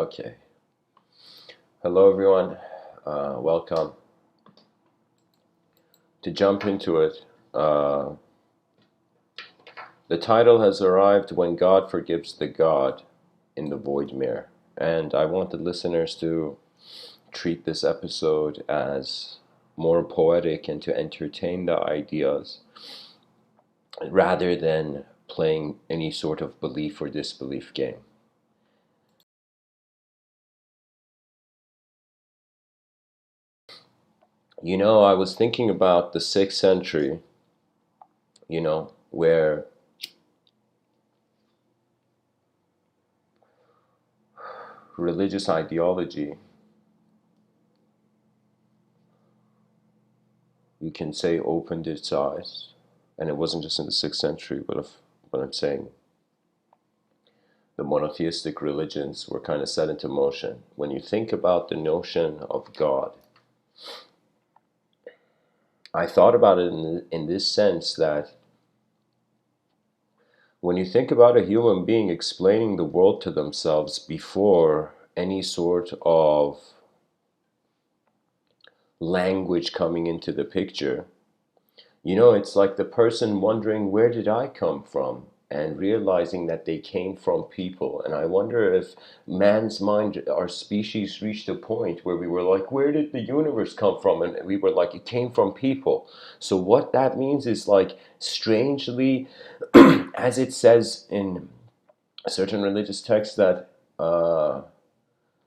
Okay. Hello, everyone. Welcome. To jump into it, uh, the title has arrived When God Forgives the God in the Void Mirror. And I want the listeners to treat this episode as more poetic and to entertain the ideas rather than playing any sort of belief or disbelief game. I was thinking about the 6th century, where religious ideology, you can say, opened its eyes. And it wasn't just in the 6th century, but I'm saying the monotheistic religions were kind of set into motion. When you think about the notion of God, I thought about it in this sense that when you think about a human being explaining the world to themselves before any sort of language coming into the picture, it's like the person wondering, where did I come from? And realizing that they came from people. And I wonder if man's mind, our species, reached a point where we were like, where did the universe come from? And we were like, it came from people. So what that means is, like, strangely, as it says in certain religious texts, that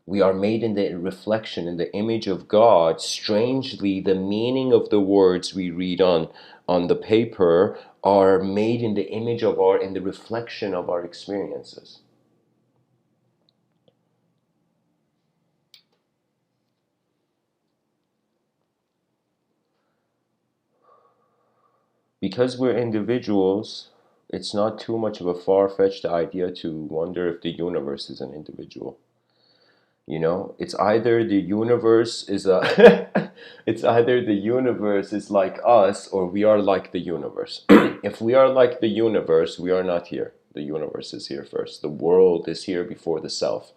we are made in the reflection, in the image of God. Strangely, the meaning of the words we read on the paper are made in the image of in the reflection of our experiences. Because we're individuals, it's not too much of a far-fetched idea to wonder if the universe is an individual. It's either the universe is it's either the universe is like us, or we are like the universe. If we are like the universe, we are not here. The universe is here first. The world is here before the self.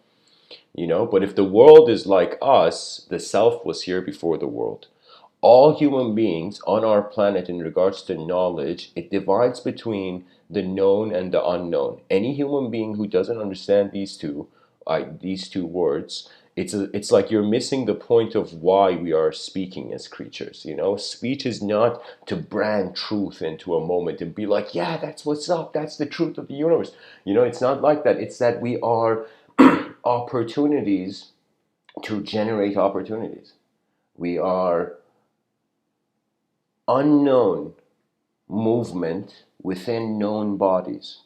But if the world is like us, the self was here before the world. All human beings on our planet, in regards to knowledge, it divides between the known and the unknown. Any human being who doesn't understand these two words, it's like you're missing the point of why we are speaking as creatures. Speech is not to brand truth into a moment and be like, yeah, that's what's up, that's the truth of the universe. It's not like that. It's that we are opportunities to generate opportunities. We are unknown movement within known bodies,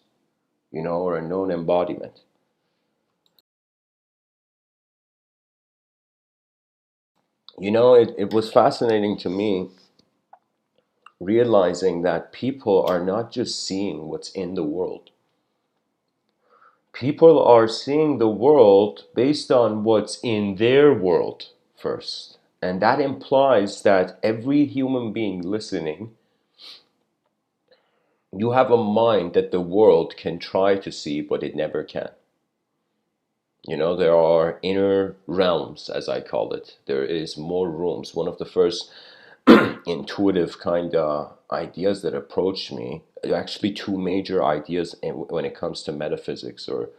or a known embodiment. It was fascinating to me realizing that people are not just seeing what's in the world. People are seeing the world based on what's in their world first. And that implies that every human being listening, you have a mind that the world can try to see, but it never can. There are inner realms, as I call it. There is more rooms. One of the first intuitive kind of ideas that approached me, actually two major ideas when it comes to metaphysics, or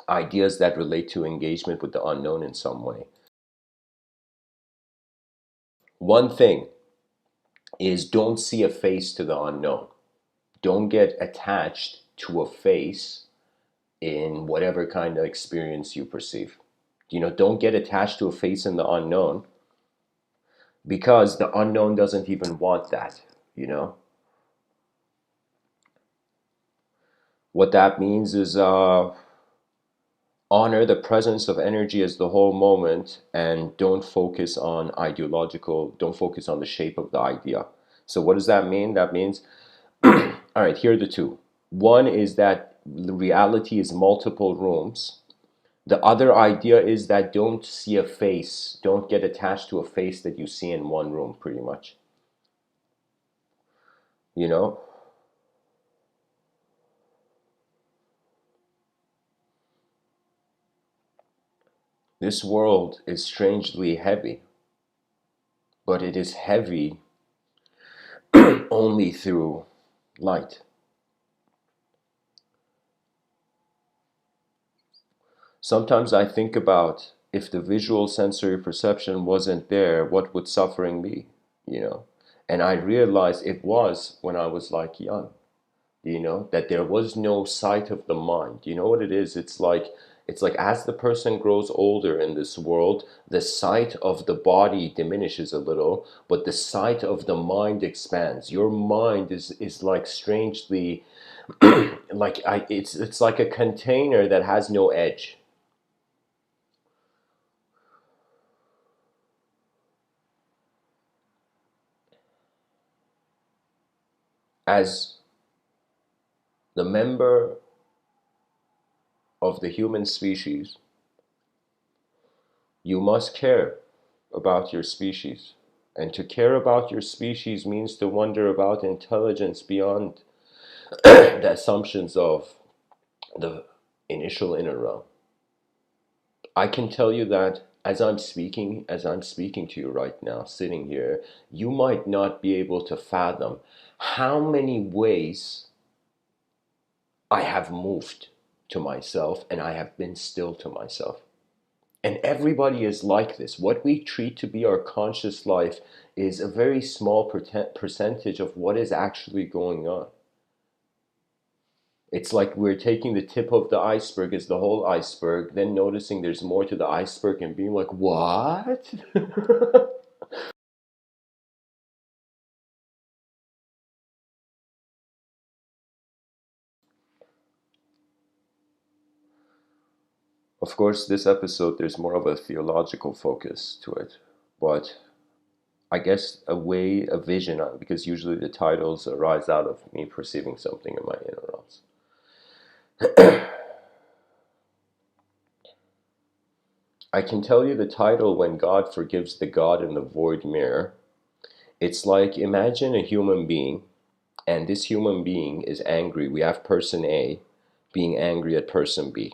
ideas that relate to engagement with the unknown in some way. One thing is, don't see a face to the unknown. Don't get attached to a face in whatever kind of experience you perceive. Don't get attached to a face in the unknown, because the unknown doesn't even want that. What that means is, honor the presence of energy as the whole moment, and don't focus on don't focus on the shape of the idea. So what does that mean? That means, all right, here are the two. One is that reality is multiple rooms. The other idea is that don't see a face, don't get attached to a face that you see in one room, pretty much. You know? This world is strangely heavy, but it is heavy only through light. Sometimes I think about if the visual sensory perception wasn't there, what would suffering be? You know? And I realized it was when I was like young, that there was no sight of the mind. You know what it is? It's like as the person grows older in this world, the sight of the body diminishes a little, but the sight of the mind expands. Your mind is like strangely it's like a container that has no edge. As the member of the human species, you must care about your species. And to care about your species means to wonder about intelligence beyond the assumptions of the initial inner realm. I can tell you that as I'm speaking to you right now, sitting here, you might not be able to fathom how many ways I have moved to myself and I have been still to myself. And everybody is like this. What we treat to be our conscious life is a very small percentage of what is actually going on. It's like we're taking the tip of the iceberg as the whole iceberg, then noticing there's more to the iceberg and being like, what? Of course, this episode, there's more of a theological focus to it. But I guess a vision, because usually the titles arise out of me perceiving something in my inner realms. I can tell you the title, When God Forgives the God in the Void Mirror. It's like, imagine a human being, and this human being is angry. We have person A being angry at person B.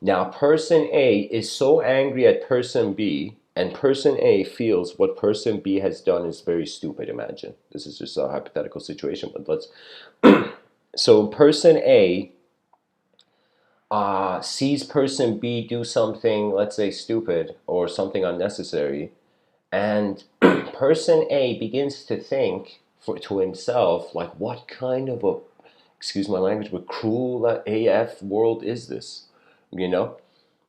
Now, person A is so angry at person B, and person A feels what person B has done is very stupid. Imagine. This is just a hypothetical situation, but let's. So, person A sees person B do something, let's say stupid or something unnecessary, and person A begins to think to himself, like, what kind of a, excuse my language, but cruel AF world is this? You know?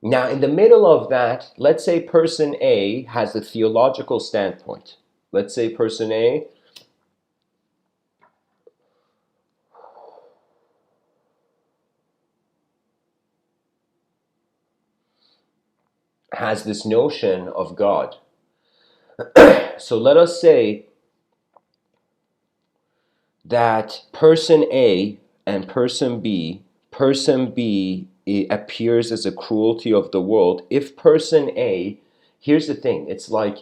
Now, in the middle of that, let's say person A has a theological standpoint. Let's say person A has this notion of God. So let us say that person A and person B it appears as a cruelty of the world. If person A, here's the thing, it's like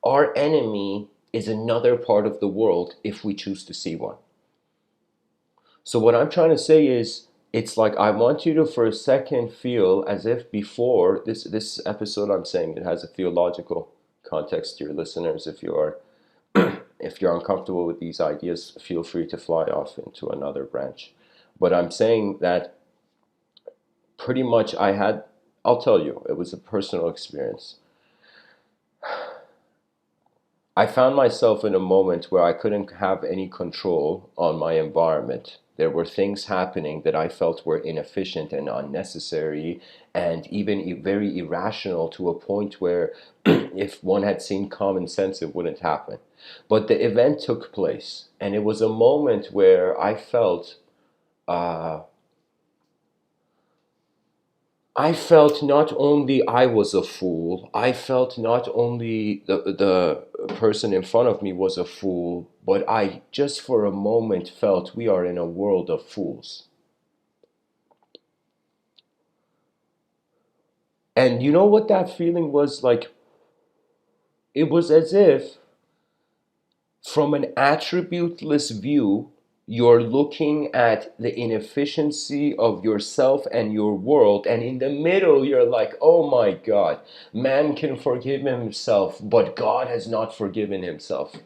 our enemy is another part of the world if we choose to see one. So what I'm trying to say is, it's like I want you to for a second feel as if before this episode, I'm saying it has a theological context to your listeners. If you're uncomfortable with these ideas, feel free to fly off into another branch. But I'm saying that pretty much I'll tell you, it was a personal experience. I found myself in a moment where I couldn't have any control on my environment. There were things happening that I felt were inefficient and unnecessary and even very irrational, to a point where if one had seen common sense, it wouldn't happen. But the event took place, and it was a moment where uh, I felt not only I was a fool, I felt not only the person in front of me was a fool, but I just for a moment felt we are in a world of fools. And you know what that feeling was like? It was as if, from an attributeless view, You're looking at the inefficiency of yourself and your world, and in the middle you're like, oh my God, man can forgive himself, but God has not forgiven himself.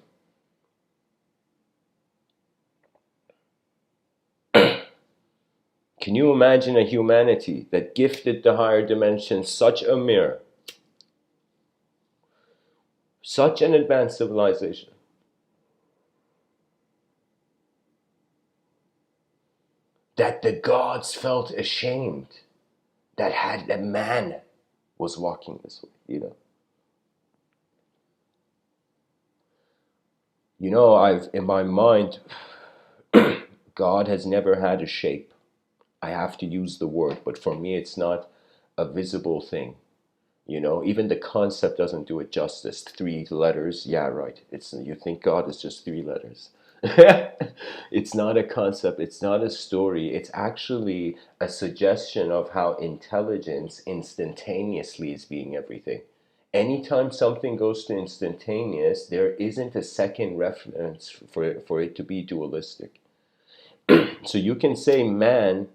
Can you imagine a humanity that gifted the higher dimension such a mirror, such an advanced civilization, that the gods felt ashamed that had a man was walking this way, you know? You know, I've in my mind, God has never had a shape. I have to use the word, but for me, it's not a visible thing. You know, even the concept doesn't do it justice. 3 letters, yeah, right. It's you think God is just 3 letters. It's not a concept. It's not a story. It's actually a suggestion of how intelligence instantaneously is being everything. Anytime something goes to instantaneous, there isn't a second reference for it to be dualistic. So you can say man,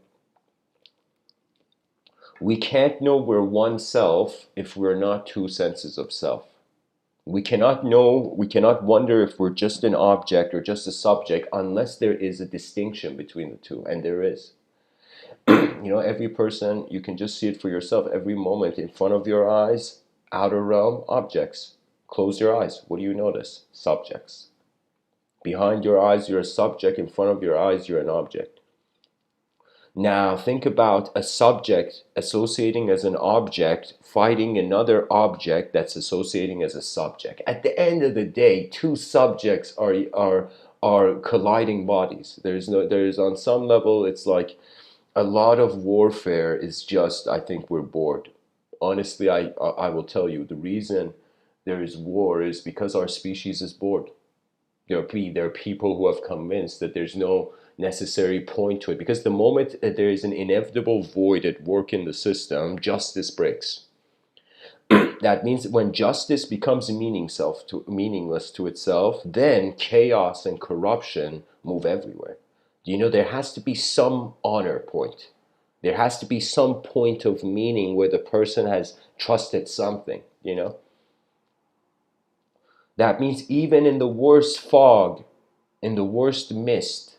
we can't know we're one self if we're not two senses of self. We cannot know, we cannot wonder if we're just an object or just a subject unless there is a distinction between the two, and there is. You know, every person, you can just see it for yourself every moment in front of your eyes, outer realm, objects. Close your eyes. What do you notice? Subjects. Behind your eyes, you're a subject. In front of your eyes, you're an object. Now think about a subject associating as an object fighting another object that's associating as a subject. At the end of the day, two subjects are colliding bodies. There's on some level it's like a lot of warfare is just, I think we're bored. Honestly, I will tell you the reason there is war is because our species is bored. There are people who have convinced that there's no necessary point to it, because the moment that there is an inevitable void at work in the system, justice breaks. That means that when justice becomes meaningless to itself, then chaos and corruption move everywhere. You know, there has to be some honor point. There has to be some point of meaning where the person has trusted something, you know? That means even in the worst fog, in the worst mist,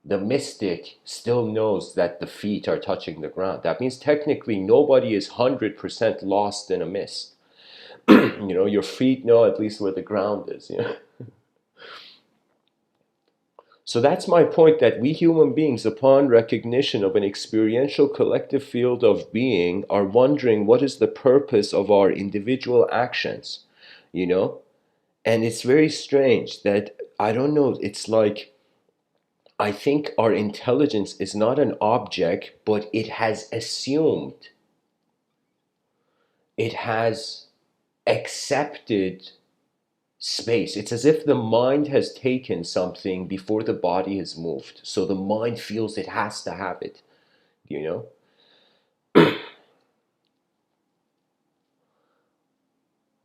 the mystic still knows that the feet are touching the ground. That means technically nobody is 100% lost in a mist. You know, your feet know at least where the ground is. You know? So that's my point, that we human beings, upon recognition of an experiential collective field of being, are wondering what is the purpose of our individual actions, you know? And it's very strange that, I don't know, it's like, I think our intelligence is not an object, but it has assumed, it has accepted space. It's as if the mind has taken something before the body has moved. So the mind feels it has to have it, you know?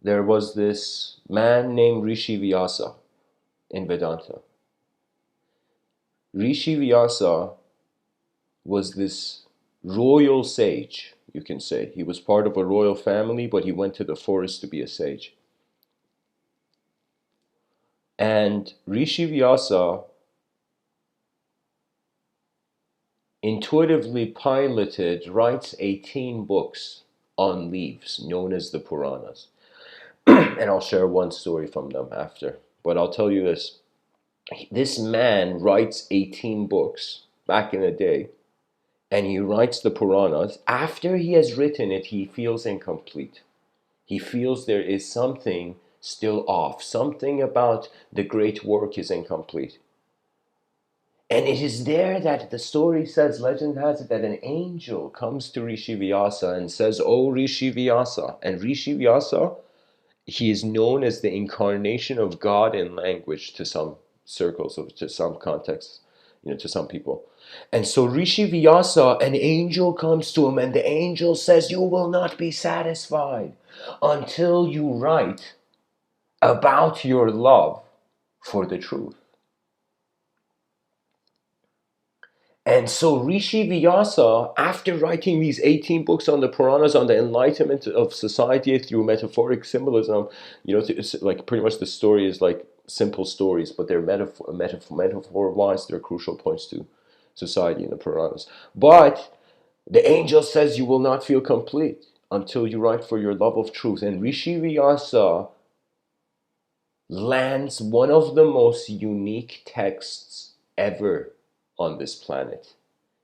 There was this man named Rishi Vyasa in Vedanta. Rishi Vyasa was this royal sage, you can say. He was part of a royal family, but he went to the forest to be a sage. And Rishi Vyasa intuitively piloted, writes 18 books on leaves, known as the Puranas. And I'll share one story from them after. But I'll tell you this. This man writes 18 books back in the day, and he writes the Puranas. After he has written it, he feels incomplete. He feels there is something still off. Something about the great work is incomplete. And it is there that the story says, legend has it, that an angel comes to Rishi Vyasa and says, "Oh, Rishi Vyasa." And Rishi Vyasa, he is known as the incarnation of God in language to some circles, to some contexts, you know, to some people. And so Rishi Vyasa, an angel comes to him, and the angel says, "You will not be satisfied until you write about your love for the truth." And so Rishi Vyasa, after writing these 18 books on the Puranas, on the enlightenment of society through metaphoric symbolism, it's like pretty much the story is like simple stories, but they're metaphor-wise, they're crucial points to society in the Puranas. But the angel says you will not feel complete until you write for your love of truth. And Rishi Vyasa lands one of the most unique texts ever on this planet.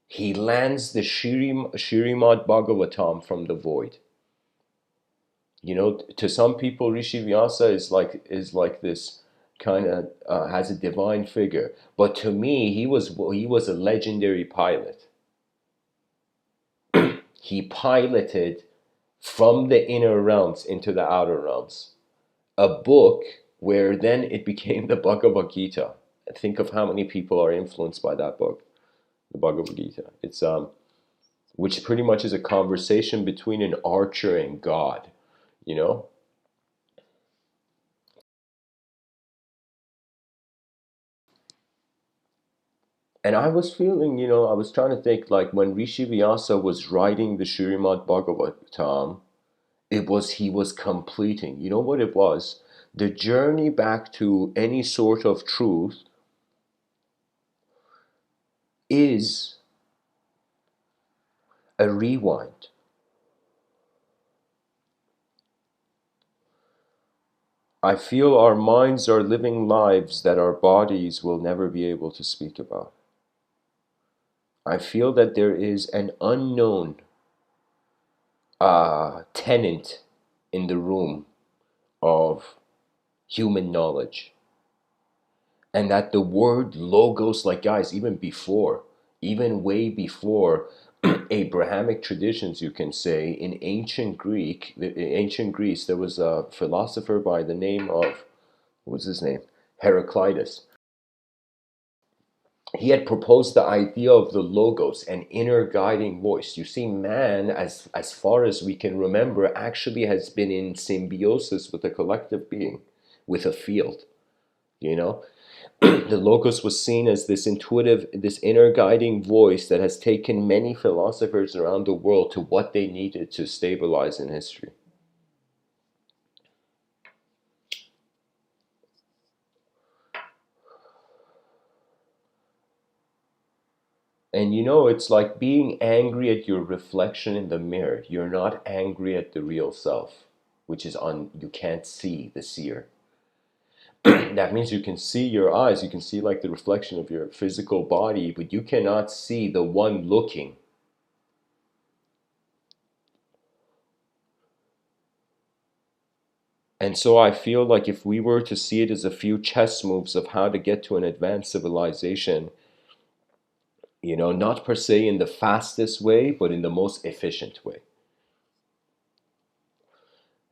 He lands the Shrimad Bhagavatam from the void. To some people, Rishi Vyasa is like this kind of has a divine figure, but to me, he was a legendary pilot. He piloted from the inner realms into the outer realms. A book where then it became the Bhagavad Gita. Think of how many people are influenced by that book, the Bhagavad Gita. It's which pretty much is a conversation between an archer and God, you know? And I was feeling, I was trying to think like when Rishi Vyasa was writing the Srimad Bhagavatam, he was completing. You know what it was? The journey back to any sort of truth is a rewind. I feel our minds are living lives that our bodies will never be able to speak about. I feel that there is an unknown tenant in the room of human knowledge. And that the word logos, like guys, even way before Abrahamic traditions, you can say, in ancient Greece, there was a philosopher by the name of, what was his name? Heraclitus. He had proposed the idea of the logos, an inner guiding voice. You see, man, as far as we can remember, actually has been in symbiosis with a collective being, with a field. You know, the logos was seen as this intuitive, this inner guiding voice that has taken many philosophers around the world to what they needed to stabilize in history. And it's like being angry at your reflection in the mirror. You're not angry at the real self, which is you can't see the seer. That means you can see your eyes, you can see like the reflection of your physical body, but you cannot see the one looking. And so I feel like if we were to see it as a few chess moves of how to get to an advanced civilization, not per se in the fastest way, but in the most efficient way.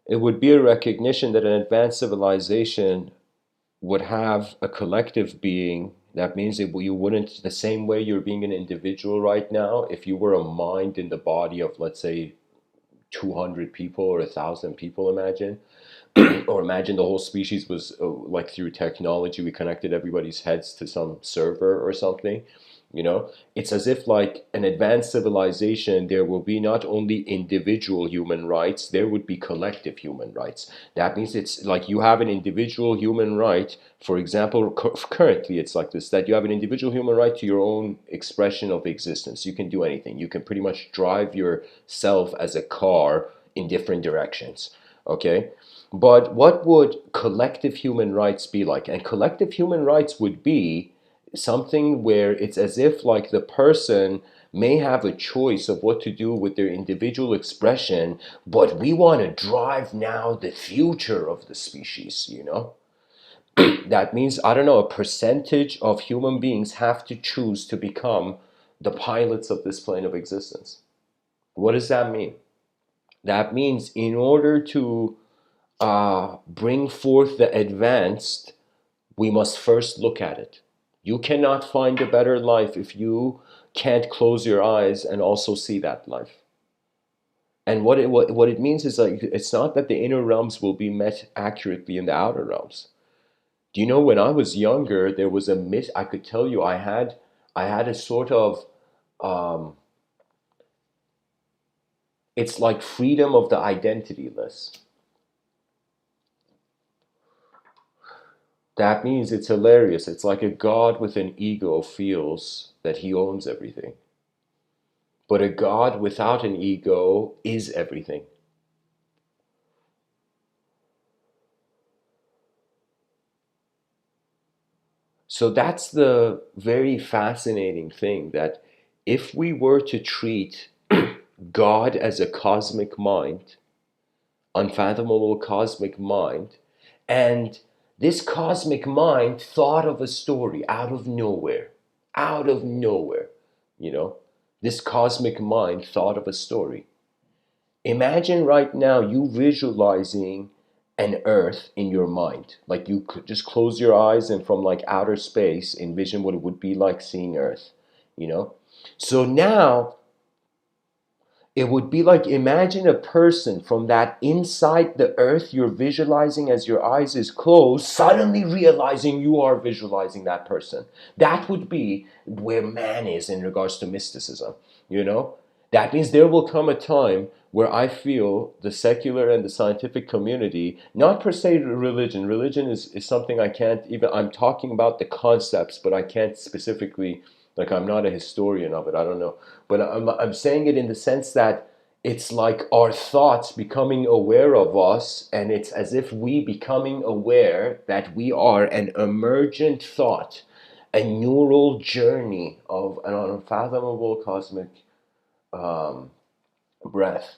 It would be a recognition that an advanced civilization would have a collective being. That means that you wouldn't, the same way you're being an individual right now, if you were a mind in the body of, let's say, 200 people or 1,000 people, imagine. Or imagine the whole species was like through technology, we connected everybody's heads to some server or something. It's as if like an advanced civilization, there will be not only individual human rights, there would be collective human rights. That means it's like you have an individual human right. For example, currently it's like this, that you have an individual human right to your own expression of existence. You can do anything. You can pretty much drive yourself as a car in different directions. Okay? But what would collective human rights be like? And collective human rights would be something where it's as if like the person may have a choice of what to do with their individual expression, but we want to drive now the future of the species. That means, I don't know, a percentage of human beings have to choose to become the pilots of this plane of existence. What does that mean? That means in order to bring forth the advanced, we must first look at it. You cannot find a better life if you can't close your eyes and also see that life. And what it means is like it's not that the inner realms will be met accurately in the outer realms. Do you know when I was younger, there was a myth I could tell you. I had a sort of um, it's like freedom of the identityless. That means it's hilarious. It's like a god with an ego feels that he owns everything. But a god without an ego is everything. So that's the very fascinating thing, that if we were to treat God as a cosmic mind, unfathomable cosmic mind, and this cosmic mind thought of a story out of nowhere, you know, this cosmic mind thought of a story. Imagine right now you visualizing an earth in your mind. Like you could just close your eyes and from like outer space envision what it would be like seeing earth, you know? So now it would be like, imagine a person from that inside the earth you're visualizing as your eyes is closed, suddenly realizing you are visualizing that person. That would be where man is in regards to mysticism, you know? That means there will come a time where I feel the secular and the scientific community, not per se religion is something I can't even, I'm talking about the concepts, but I can't specifically, like I'm not a historian of it, I don't know. But I'm saying it in the sense that it's like our thoughts becoming aware of us, and it's as if we becoming aware that we are an emergent thought, a neural journey of an unfathomable cosmic um, breath.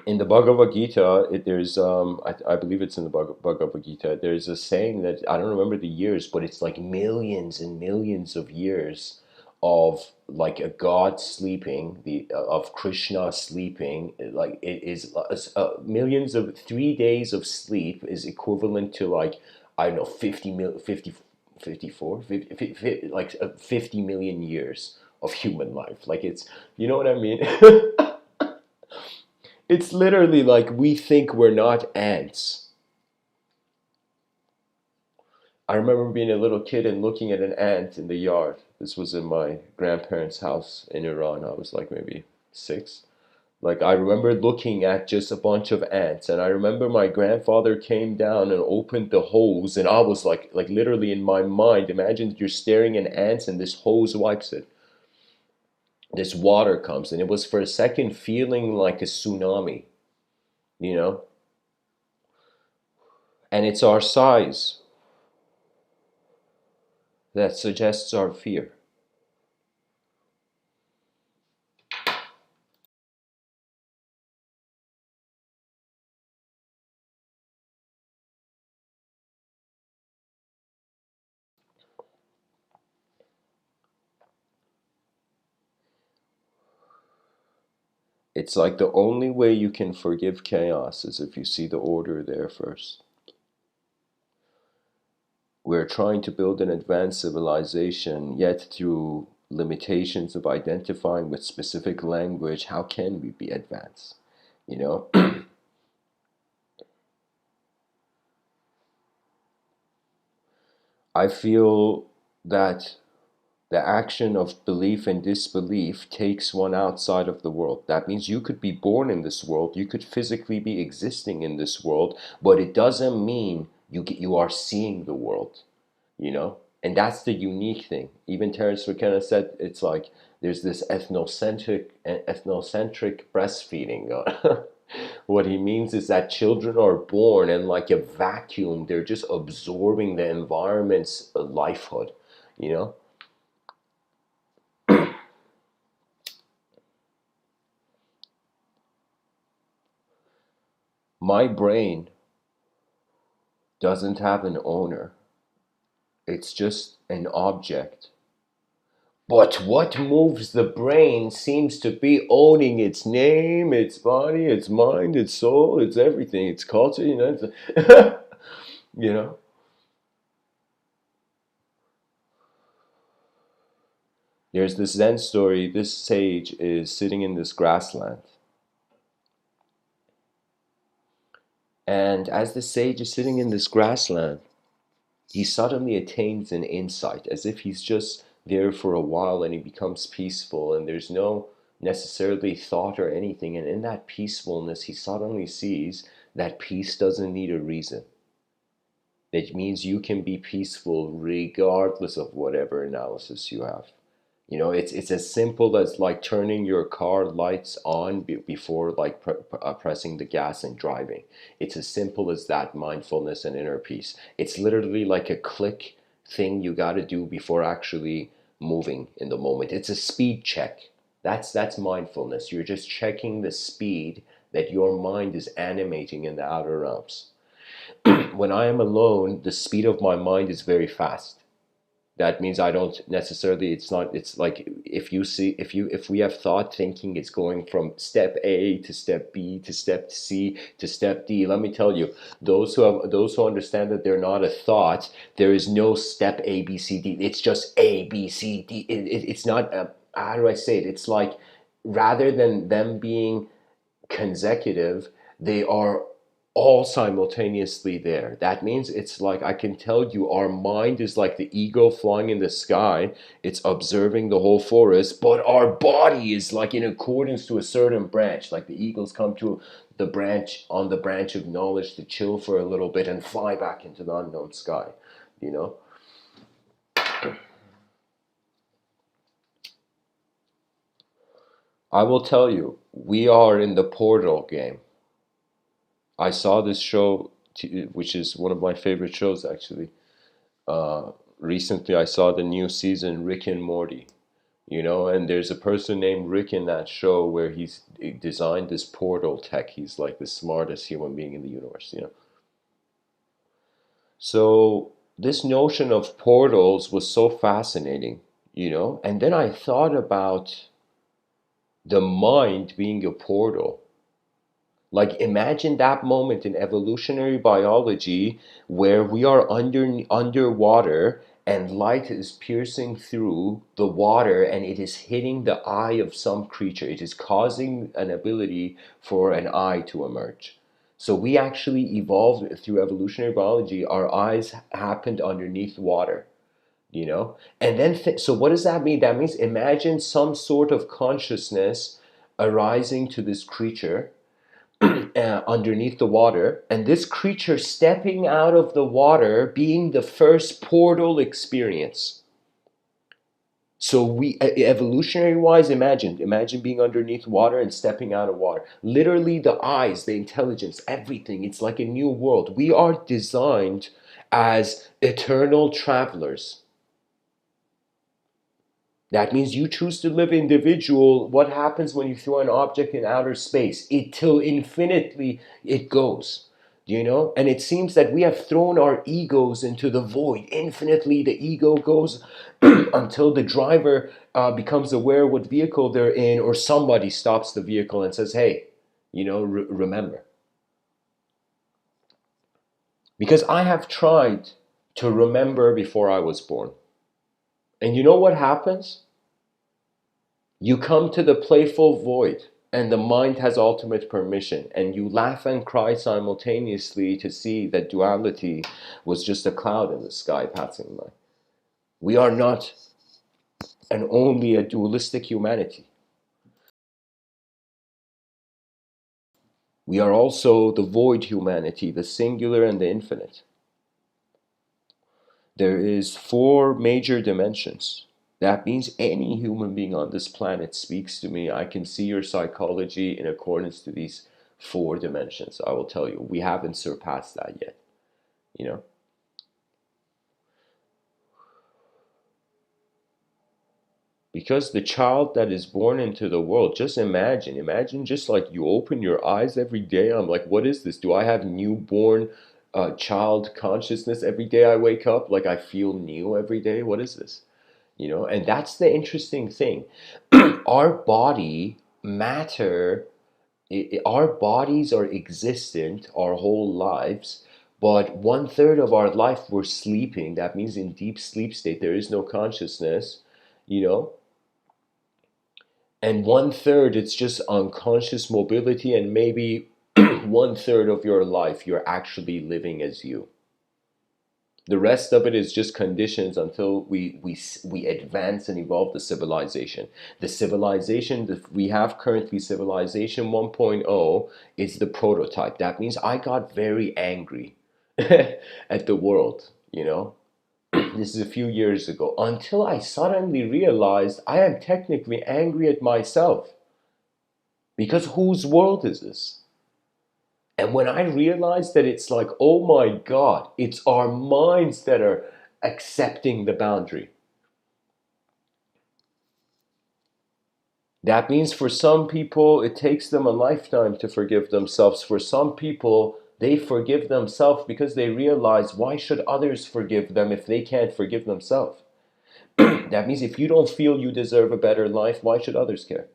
In the Bhagavad Gita, there's I believe it's in the Bhagavad Gita. There's a saying that I don't remember the years, but it's like millions and millions of years of like a god sleeping, the of Krishna sleeping. Like it is millions of 3 days of sleep is equivalent to like, I don't know, 54 like 50 million years of human life. Like it's, you know what I mean. It's literally like we think we're not ants. I remember being a little kid and looking at an ant in the yard. This was in my grandparents' house in Iran. I was like maybe 6. Like I remember looking at just a bunch of ants, and I remember my grandfather came down and opened the hose, and I was like literally in my mind, imagine you're staring at ants and this hose wipes it. This water comes, and it was for a second feeling like a tsunami, you know? And it's our size that suggests our fear. It's like the only way you can forgive chaos is if you see the order there first. We're trying to build an advanced civilization, yet through limitations of identifying with specific language, how can we be advanced? You know? I feel that the action of belief and disbelief takes one outside of the world. That means you could be born in this world, you could physically be existing in this world, but it doesn't mean you are seeing the world, you know? And that's the unique thing. Even Terence McKenna said it's like there's this ethnocentric breastfeeding. What he means is that children are born and like a vacuum, they're just absorbing the environment's lifehood, you know? My brain doesn't have an owner. It's just an object. But what moves the brain seems to be owning its name, its body, its mind, its soul, its everything, its culture, you know. You know? There's this Zen story. This sage is sitting in this grassland. And as the sage is sitting in this grassland, he suddenly attains an insight, as if he's just there for a while and he becomes peaceful and there's no necessarily thought or anything. And in that peacefulness, he suddenly sees that peace doesn't need a reason. That means you can be peaceful regardless of whatever analysis you have. You know, it's as simple as like turning your car lights on before like pressing the gas and driving. It's as simple as that, mindfulness and inner peace. It's literally like a click thing you got to do before actually moving in the moment. It's a speed check. That's mindfulness. You're just checking the speed that your mind is animating in the outer realms. When I am alone, the speed of my mind is very fast. That means I don't necessarily, it's not, it's like if you see, if we have thought thinking, it's going from step A to step B to step C to step D. Let me tell you, those who understand that they're not a thought, there is no step A, B, C, D. It's just A, B, C, D. It's not, how do I say it? It's like, rather than them being consecutive, they are all simultaneously there. That means it's like, I can tell you, our mind is like the eagle flying in the sky. It's observing the whole forest, but our body is like in accordance to a certain branch. Like the eagles come to the branch, on the branch of knowledge, to chill for a little bit and fly back into the unknown sky, you know? I will tell you, we are in the portal game. I saw this show, which is one of my favorite shows actually. Uh, Recently, I saw the new season, Rick and Morty. You know, and there's a person named Rick in that show where he's designed this portal tech. He's like the smartest human being in the universe. You know, so this notion of portals was so fascinating. You know, and then I thought about the mind being a portal. Like imagine that moment in evolutionary biology where we are underwater and light is piercing through the water and it is hitting the eye of some creature. It is causing an ability for an eye to emerge. So we actually evolved through evolutionary biology. Our eyes happened underneath water, you know? And then, so what does that mean? That means imagine some sort of consciousness arising to this creature underneath the water, and this creature stepping out of the water being the first portal experience. So we, evolutionary wise, imagine being underneath water and stepping out of water. Literally the eyes, the intelligence, everything. It's like a new world. We are designed as eternal travelers. That means you choose to live individual. What happens when you throw an object in outer space? It till infinitely it goes. You know? And it seems that we have thrown our egos into the void. Infinitely the ego goes until the driver becomes aware what vehicle they're in, or somebody stops the vehicle and says, hey, you know, remember. Because I have tried to remember before I was born. And you know what happens? You come to the playful void, and the mind has ultimate permission, and you laugh and cry simultaneously to see that duality was just a cloud in the sky passing by. We are not and only a dualistic humanity. We are also the void humanity, the singular and the infinite. There is four major dimensions. That means any human being on this planet speaks to me. I can see your psychology in accordance to these four dimensions. I will tell you, we haven't surpassed that yet, you know? Because the child that is born into the world, just imagine just like you open your eyes every day. I'm like, what is this? Do I have newborn child consciousness every day I wake up? Like I feel new every day? What is this? You know, and that's the interesting thing. Our body matter, our bodies are existent our whole lives, but 1/3 of our life we're sleeping. That means in deep sleep state there is no consciousness, you know, and 1/3 it's just unconscious mobility and maybe 1/3 of your life you're actually living as you. The rest of it is just conditions until we advance and evolve the civilization. The civilization that we have currently, civilization 1.0, is the prototype. That means I got very angry at the world, you know. This is a few years ago, until I suddenly realized I am technically angry at myself. Because whose world is this? And when I realized that, it's like, oh my God, it's our minds that are accepting the boundary. That means for some people, it takes them a lifetime to forgive themselves. For some people, they forgive themselves because they realize, why should others forgive them if they can't forgive themselves? That means if you don't feel you deserve a better life, why should others care?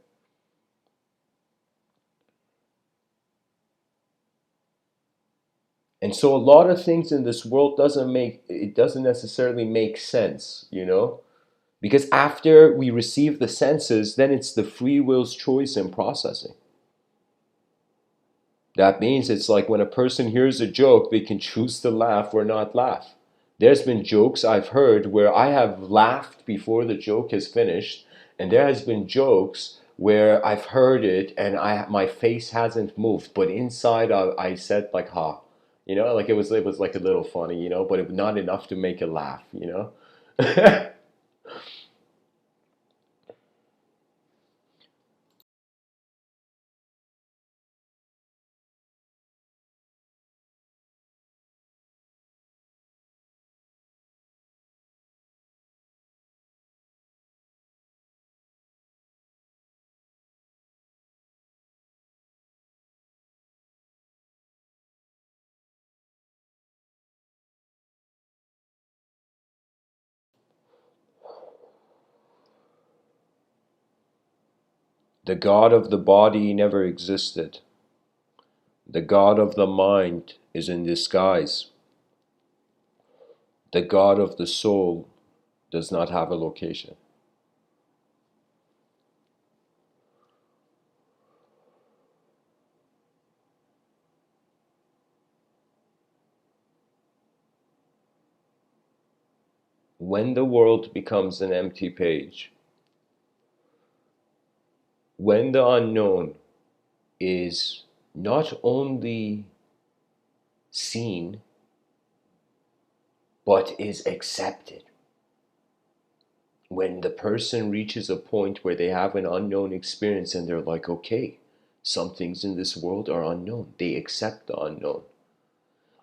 And so a lot of things in this world doesn't necessarily make sense, you know? Because after we receive the senses, then it's the free will's choice and processing. That means it's like when a person hears a joke, they can choose to laugh or not laugh. There's been jokes I've heard where I have laughed before the joke has finished, and there has been jokes where I've heard it and my face hasn't moved, but inside I said like, "Ha," like it was like a little funny, but not enough to make a laugh. The God of the body never existed. The God of the mind is in disguise. The God of the soul does not have a location. When the world becomes an empty page, when the unknown is not only seen, but is accepted, when the person reaches a point where they have an unknown experience and they're like, okay, some things in this world are unknown, they accept the unknown.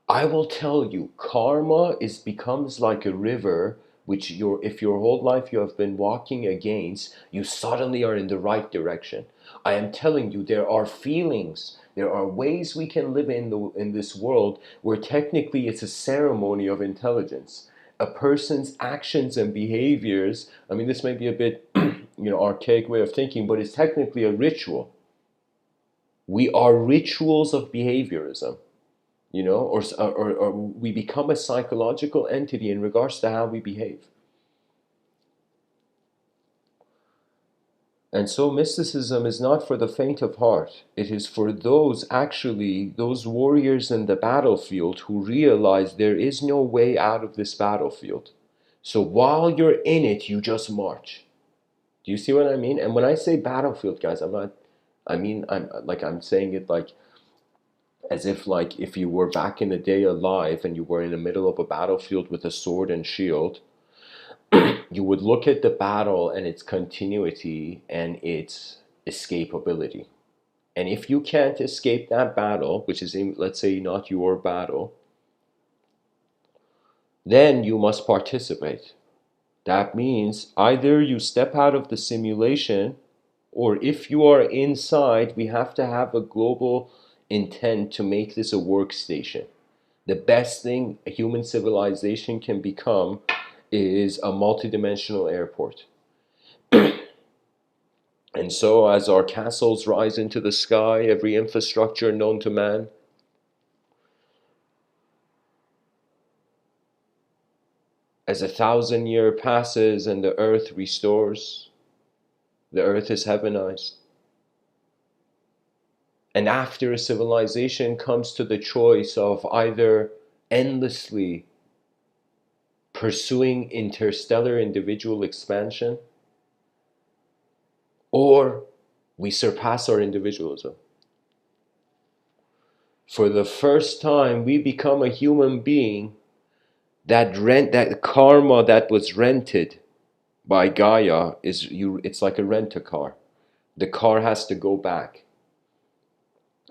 I will tell you, karma becomes like a river which if your whole life you have been walking against, you suddenly are in the right direction. I am telling you, there are feelings, there are ways we can live in this world where technically it's a ceremony of intelligence. A person's actions and behaviors, I mean, this may be a bit, archaic way of thinking, but it's technically a ritual. We are rituals of behaviorism. Or we become a psychological entity in regards to how we behave. And so mysticism is not for the faint of heart. It is for those warriors in the battlefield who realize there is no way out of this battlefield. So while you're in it, you just march. Do you see what I mean? And when I say battlefield, guys, I'm saying it like as if, like, if you were back in the day alive and you were in the middle of a battlefield with a sword and shield, you would look at the battle and its continuity and its escapability. And if you can't escape that battle, which is, let's say, not your battle, then you must participate. That means either you step out of the simulation, or if you are inside, we have to have a global intent to make this a workstation. The best thing a human civilization can become is a multidimensional airport. And so, as our castles rise into the sky, every infrastructure known to man, as 1,000 years passes and the earth restores, the earth is heavenized. And after a civilization comes to the choice of either endlessly pursuing interstellar individual expansion, or we surpass our individualism. For the first time, we become a human being that karma that was rented by Gaia it's like a rent-a-car. The car has to go back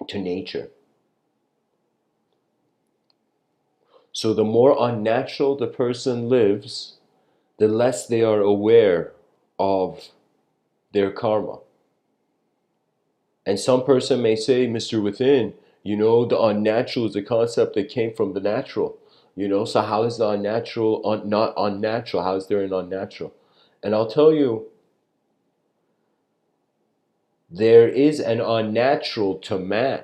to nature. So the more unnatural the person lives, the less they are aware of their karma. And some person may say, Mr. Within, the unnatural is a concept that came from the natural. So how is the unnatural not unnatural? How is there an unnatural? And I'll tell you, there is an unnatural to man.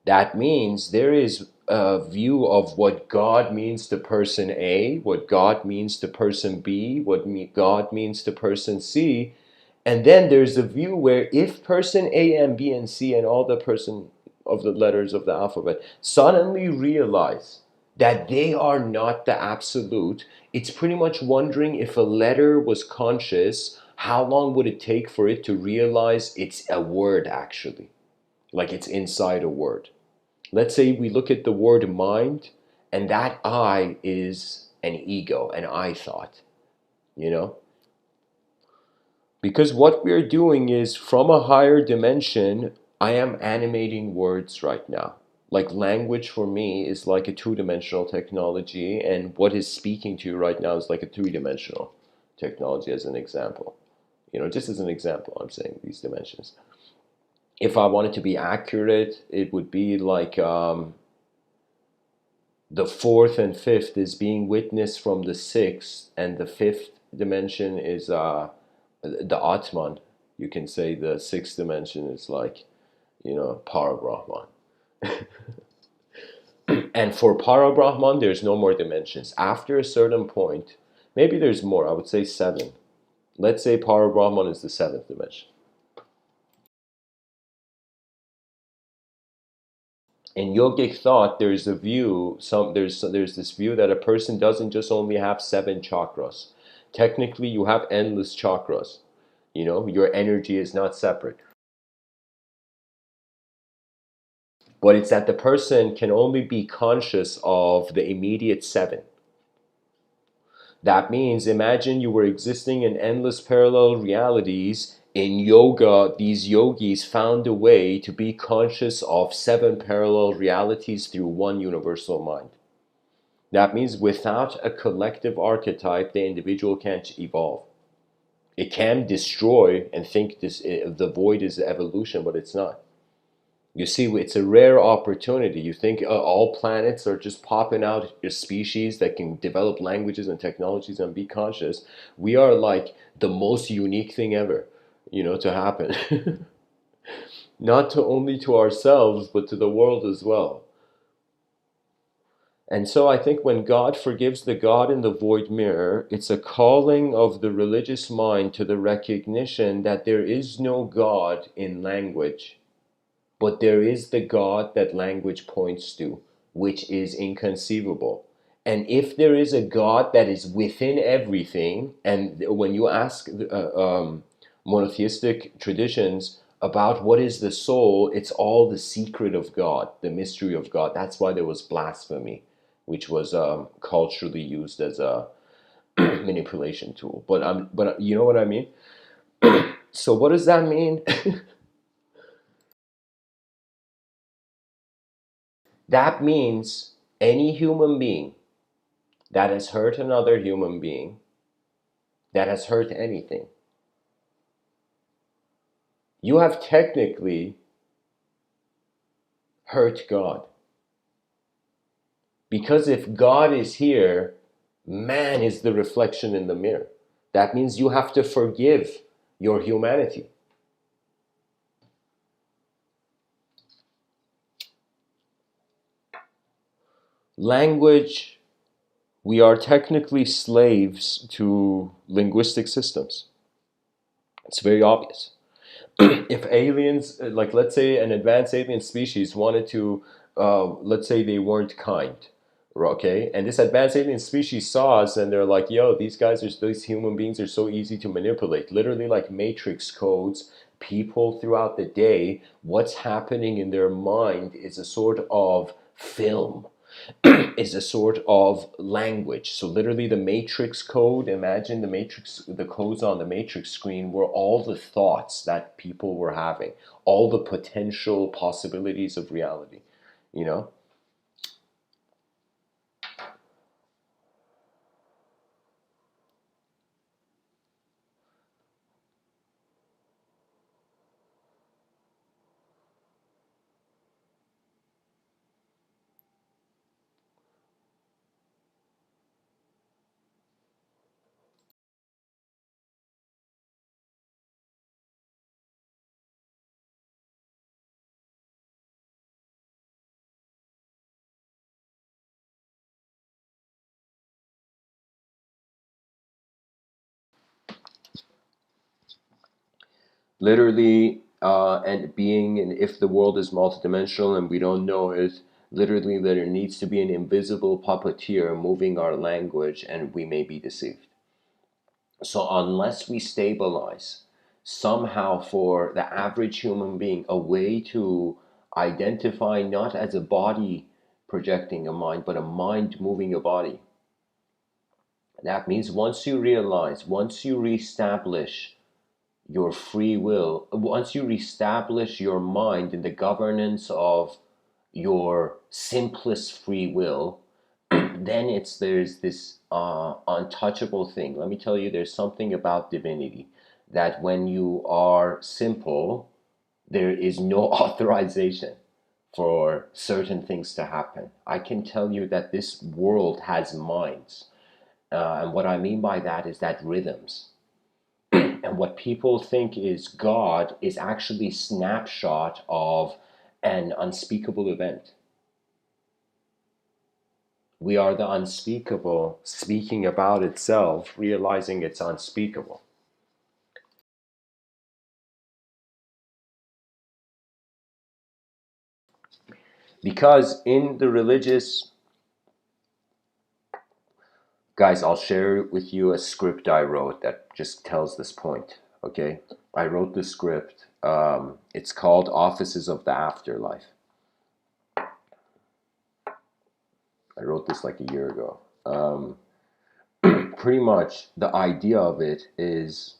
That means there is a view of what God means to person A, what God means to person B, what God means to person C. And then there's a view where if person A and B and C and all the person of the letters of the alphabet suddenly realize that they are not the absolute, it's pretty much wondering if a letter was conscious, how long would it take for it to realize it's a word actually, like it's inside a word. Let's say we look at the word mind, and that I is an ego, an I thought, Because what we're doing is, from a higher dimension, I am animating words right now. Like language for me is like a two-dimensional technology, and what is speaking to you right now is like a three-dimensional technology, as an example. Just as an example, I'm saying these dimensions. If I wanted to be accurate, it would be like the fourth and fifth is being witnessed from the sixth, and the fifth dimension is the Atman. You can say the sixth dimension is like, Parabrahman. And for Parabrahman, there's no more dimensions. After a certain point, maybe there's more, I would say 7. Let's say Parabrahman is the 7th dimension. In yogic thought, there's a view, there's this view that a person doesn't just only have 7 chakras. Technically, you have endless chakras. Your energy is not separate. But it's that the person can only be conscious of the immediate 7. That means, imagine you were existing in endless parallel realities. In yoga, these yogis found a way to be conscious of 7 parallel realities through one universal mind. That means without a collective archetype, the individual can't evolve. It can destroy and think the void is evolution, but it's not. You see, it's a rare opportunity. You think all planets are just popping out a species that can develop languages and technologies and be conscious. We are like the most unique thing ever, to happen. Not to only to ourselves, but to the world as well. And so I think when God forgives the God in the void mirror, it's a calling of the religious mind to the recognition that there is no God in language. But there is the God that language points to, which is inconceivable. And if there is a God that is within everything, and when you ask monotheistic traditions about what is the soul, it's all the secret of God, the mystery of God. That's why there was blasphemy, which was culturally used as a manipulation tool. But you know what I mean? So what does that mean? That means any human being that has hurt another human being, that has hurt anything, you have technically hurt God. Because if God is here, man is the reflection in the mirror. That means you have to forgive your humanity. Language, we are technically slaves to linguistic systems. It's very obvious. If aliens, like let's say an advanced alien species wanted to, let's say they weren't kind, okay, and this advanced alien species saw us and they're like, yo, these human beings are so easy to manipulate, literally like matrix codes. People throughout the day, what's happening in their mind is a sort of film, is a sort of language. So literally the matrix code, imagine the codes on the matrix screen were all the thoughts that people were having, all the potential possibilities of reality, you know? Literally, and being, and if the world is multidimensional and we don't know it, literally there needs to be an invisible puppeteer moving our language and we may be deceived. So unless we stabilize somehow for the average human being a way to identify not as a body projecting a mind, but a mind moving a body, that means once you reestablish your free will, once you reestablish your mind in the governance of your simplest free will, then there's this untouchable thing. Let me tell you, there's something about divinity that when you are simple, there is no authorization for certain things to happen. I can tell you that this world has minds. And what I mean by that is that rhythms. And what people think is God is actually a snapshot of an unspeakable event. We are the unspeakable speaking about itself, realizing it's unspeakable. Because in the religious, guys, I'll share with you a script I wrote that just tells this point. Okay, I wrote the script. It's called Offices of the Afterlife. I wrote this like a year ago. Pretty much the idea of it is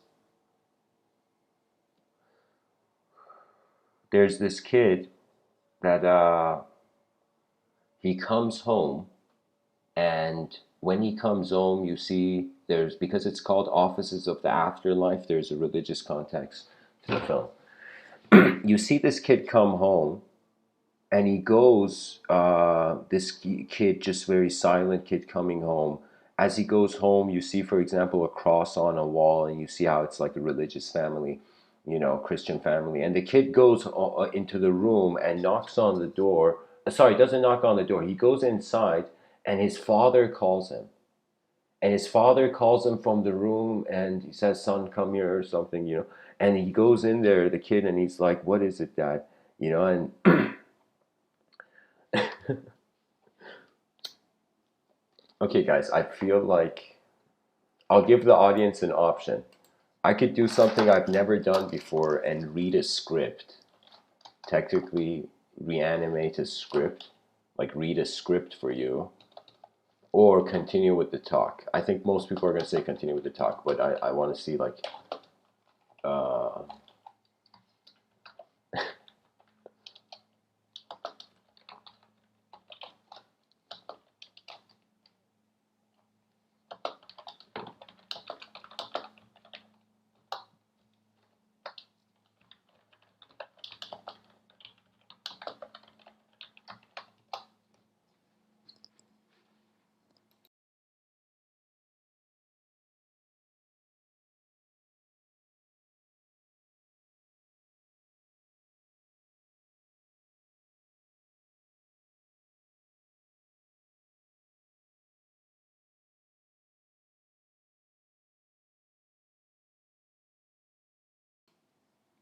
there's this kid that he comes home, and when he comes home, you see there's, because it's called Offices of the Afterlife, there's a religious context to the film. You see this kid come home, and he goes, this kid, just very silent kid coming home. As he goes home, you see, for example, a cross on a wall, and you see how it's like a religious family, Christian family. And the kid goes into the room and knocks on the door. Sorry, doesn't knock on the door. He goes inside, and his father calls him. And his father calls him from the room, and he says, "Son, come here," or something. And he goes in there, the kid, and he's like, "What is it, Dad?" And okay, guys, I feel like I'll give the audience an option. I could do something I've never done before and read a script. Technically, reanimate a script, like read a script for you, or continue with the talk. I think most people are going to say continue with the talk, but I want to see, like, uh,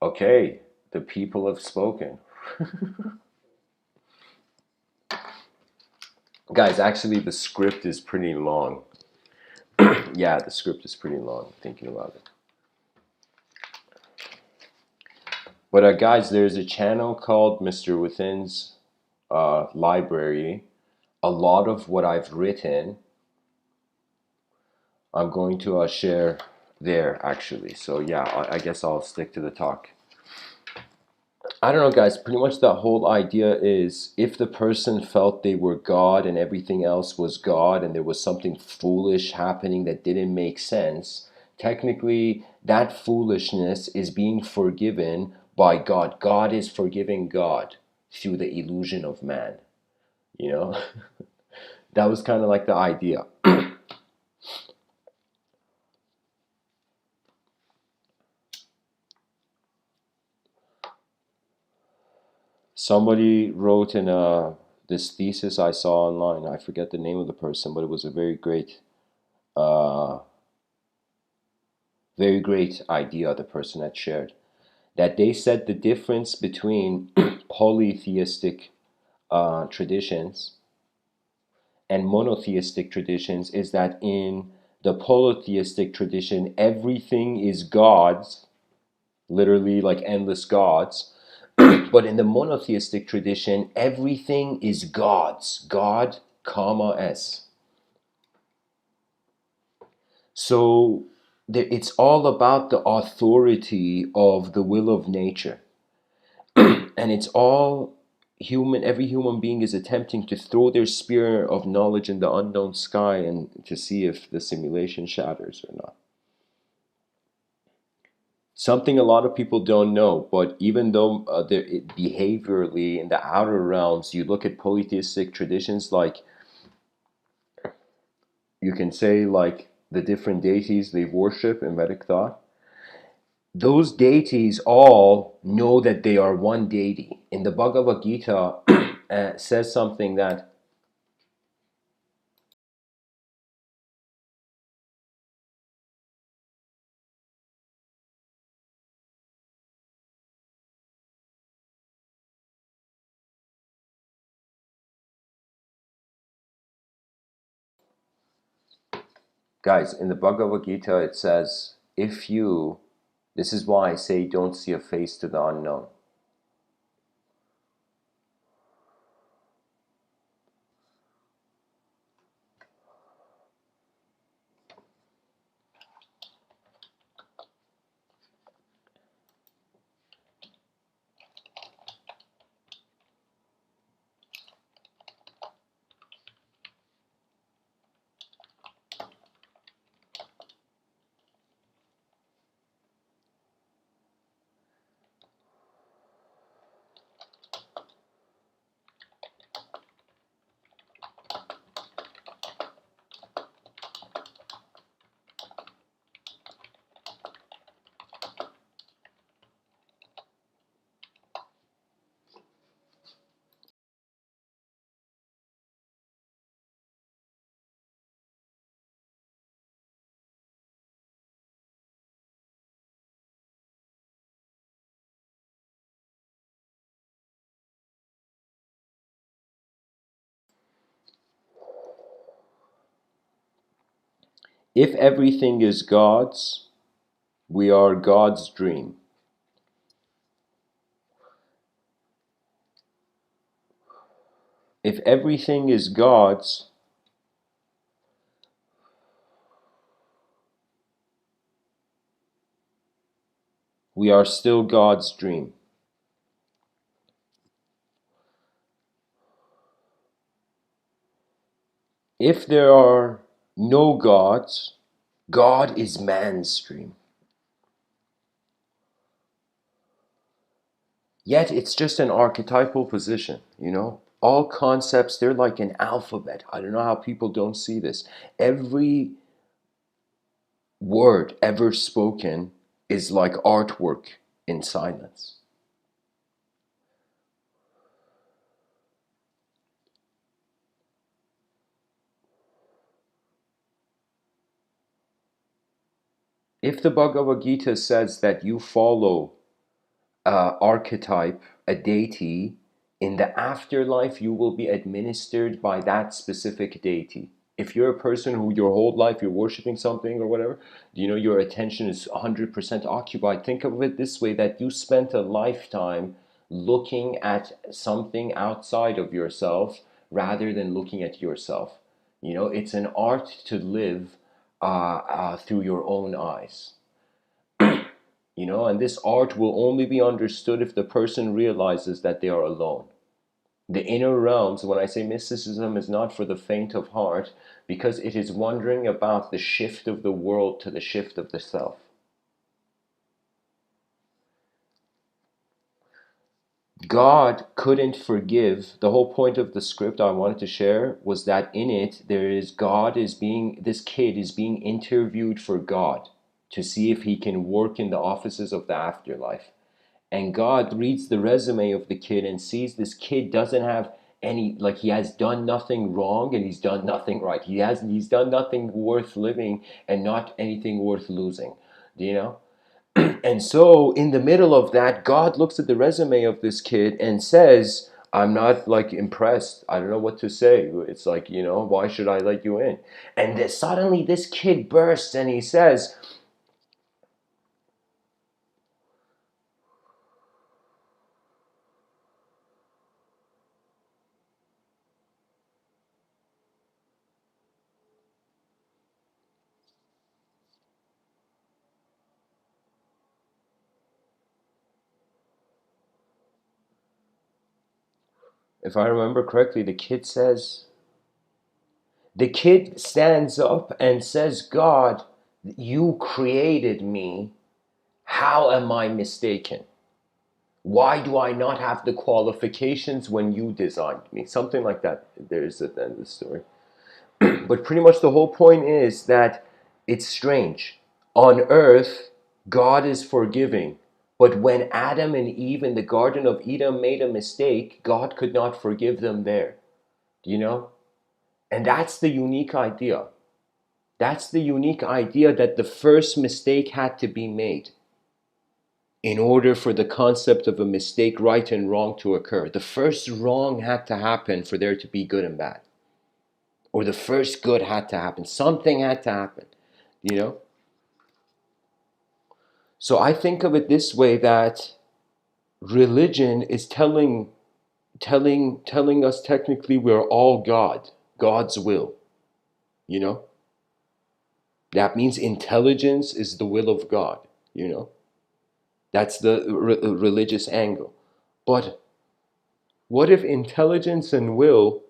Okay, the people have spoken. Guys, actually, the script is pretty long. Yeah, the script is pretty long, thinking about it. But guys, there's a channel called Mr. Within's library. A lot of what I've written, I'm going to share there, actually. So yeah, I guess I'll stick to the talk. I don't know, guys. Pretty much the whole idea is if the person felt they were God and everything else was God and there was something foolish happening that didn't make sense, technically that foolishness is being forgiven by God. God is forgiving God through the illusion of man. You know, that was kind of like the idea. Somebody wrote in this thesis I saw online. I forget the name of the person, but it was a uh, very great idea the person had shared. That they said the difference between polytheistic traditions and monotheistic traditions is that in the polytheistic tradition, everything is gods, literally like endless gods. But in the monotheistic tradition, everything is gods, God, comma S. So it's all about the authority of the will of nature. And it's all human, every human being is attempting to throw their spear of knowledge in the unknown sky and to see if the simulation shatters or not. Something a lot of people don't know, but even though behaviorally in the outer realms, you look at polytheistic traditions, like you can say like the different deities they worship in Vedic thought, those deities all know that they are one deity. In the Bhagavad Gita, says something that guys, in the Bhagavad Gita, it says, if you, this is why I say don't see a face to the unknown. If everything is God's, we are God's dream. If everything is God's, we are still God's dream. If there are no gods, God is man's dream. Yet it's just an archetypal position, you know? All concepts, they're like an alphabet. I don't know how people don't see this. Every word ever spoken is like artwork in silence. If the Bhagavad Gita says that you follow archetype, a deity, in the afterlife you will be administered by that specific deity. If you're a person who your whole life you're worshiping something or whatever, your attention is 100% occupied. Think of it this way, that you spent a lifetime looking at something outside of yourself rather than looking at yourself. It's an art to live through your own eyes. And this art will only be understood if the person realizes that they are alone. The inner realms, when I say mysticism, is not for the faint of heart, because it is wondering about the shift of the world to the shift of the self. God couldn't forgive. The whole point of the script I wanted to share was that in it, this kid is being interviewed for God to see if he can work in the offices of the afterlife. And God reads the resume of the kid and sees this kid doesn't have any, like, he has done nothing wrong and he's done nothing right. He's done nothing worth living and not anything worth losing. Do you know? And so in the middle of that, God looks at the resume of this kid and says, I'm not like impressed. I don't know what to say. It's like, why should I let you in? And then suddenly this kid bursts and he says, if I remember correctly, the kid stands up and says, God, you created me. How am I mistaken? Why do I not have the qualifications when you designed me? Something like that. There's at the end of the story. But pretty much the whole point is that it's strange. On earth, God is forgiving. But when Adam and Eve in the Garden of Eden made a mistake, God could not forgive them there. Do you know? And that's the unique idea. That's the unique idea, that the first mistake had to be made in order for the concept of a mistake, right and wrong, to occur. The first wrong had to happen for there to be good and bad. Or the first good had to happen. Something had to happen, you know? So I think of it this way, that religion is telling us technically we're all God, God's will, you know? That means intelligence is the will of God, you know? That's the religious angle. But what if intelligence and will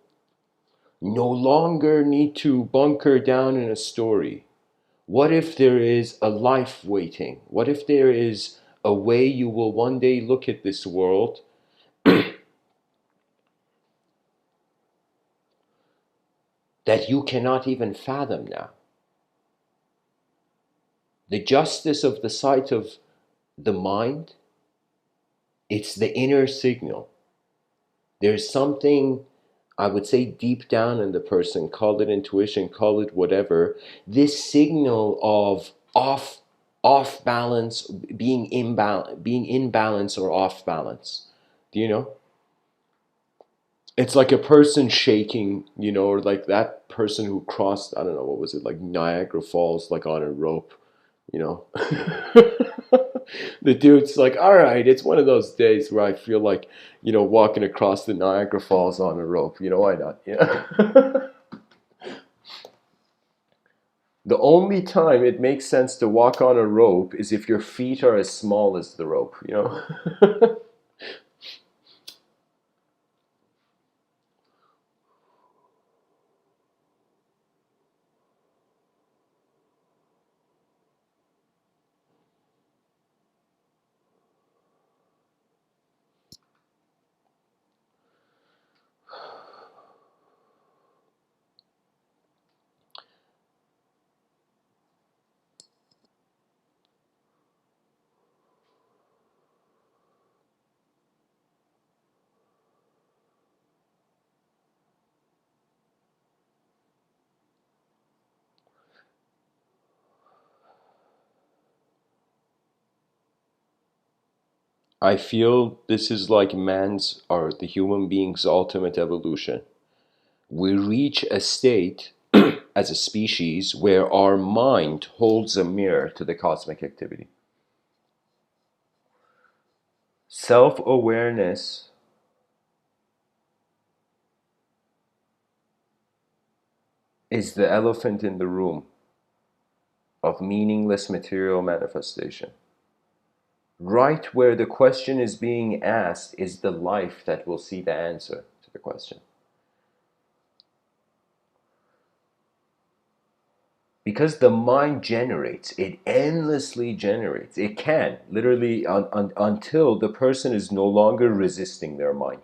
no longer need to bunker down in a story? What if there is a life waiting? What if there is a way you will one day look at this world that you cannot even fathom now? The justice of the sight of the mind, it's the inner signal. There's something, I would say, deep down in the person, call it intuition, call it whatever, this signal of off balance, being in balance or off balance. Do you know? It's like a person shaking, or like that person who crossed, I don't know, what was it, like Niagara Falls, like on a rope, you know? The dude's like, all right, it's one of those days where I feel like, walking across the Niagara Falls on a rope. Why not? Yeah. The only time it makes sense to walk on a rope is if your feet are as small as the rope, I feel this is like man's or the human being's ultimate evolution. We reach a state as a species where our mind holds a mirror to the cosmic activity. Self awareness is the elephant in the room of meaningless material manifestation. Right where the question is being asked is the life that will see the answer to the question. Because the mind generates, it endlessly generates. It can, literally, until the person is no longer resisting their mind.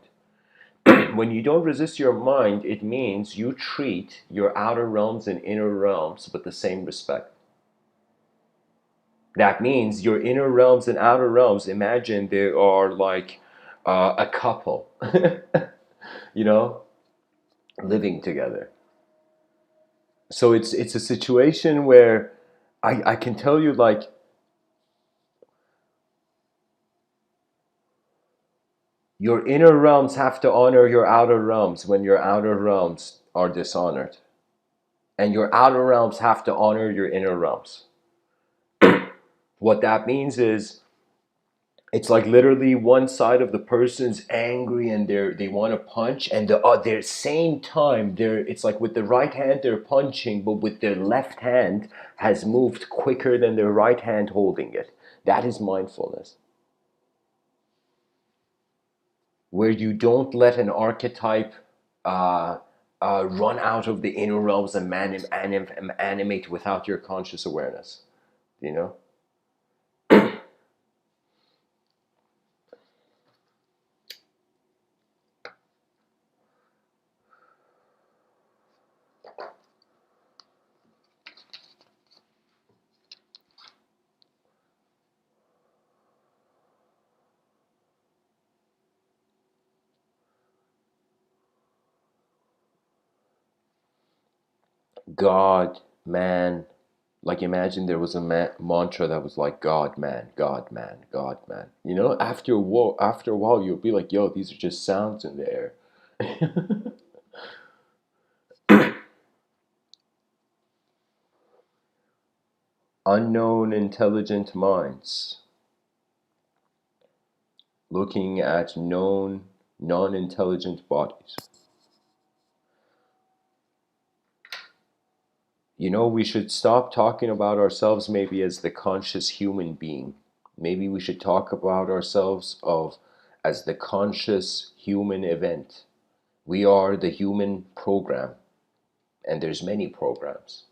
When you don't resist your mind, it means you treat your outer realms and inner realms with the same respect. That means your inner realms and outer realms, imagine they are like a couple, you know, living together. So it's a situation where I can tell you, like, your inner realms have to honor your outer realms when your outer realms are dishonored. And your outer realms have to honor your inner realms. What that means is it's like literally one side of the person's angry and they want to punch, and their same time it's like with the right hand they're punching, but with their left hand has moved quicker than their right hand holding it. That is mindfulness, where you don't let an archetype uh, run out of the inner realms and animate without your conscious awareness. You know. God, man. Like, imagine there was a mantra that was like God, man, God, man, God, man. You know, after a while, you'll be like, yo, these are just sounds in the air. Unknown intelligent minds looking at known non-intelligent bodies. You know, we should stop talking about ourselves maybe as the conscious human being. Maybe we should talk about ourselves of as the conscious human event. We are the human program, and there's many programs.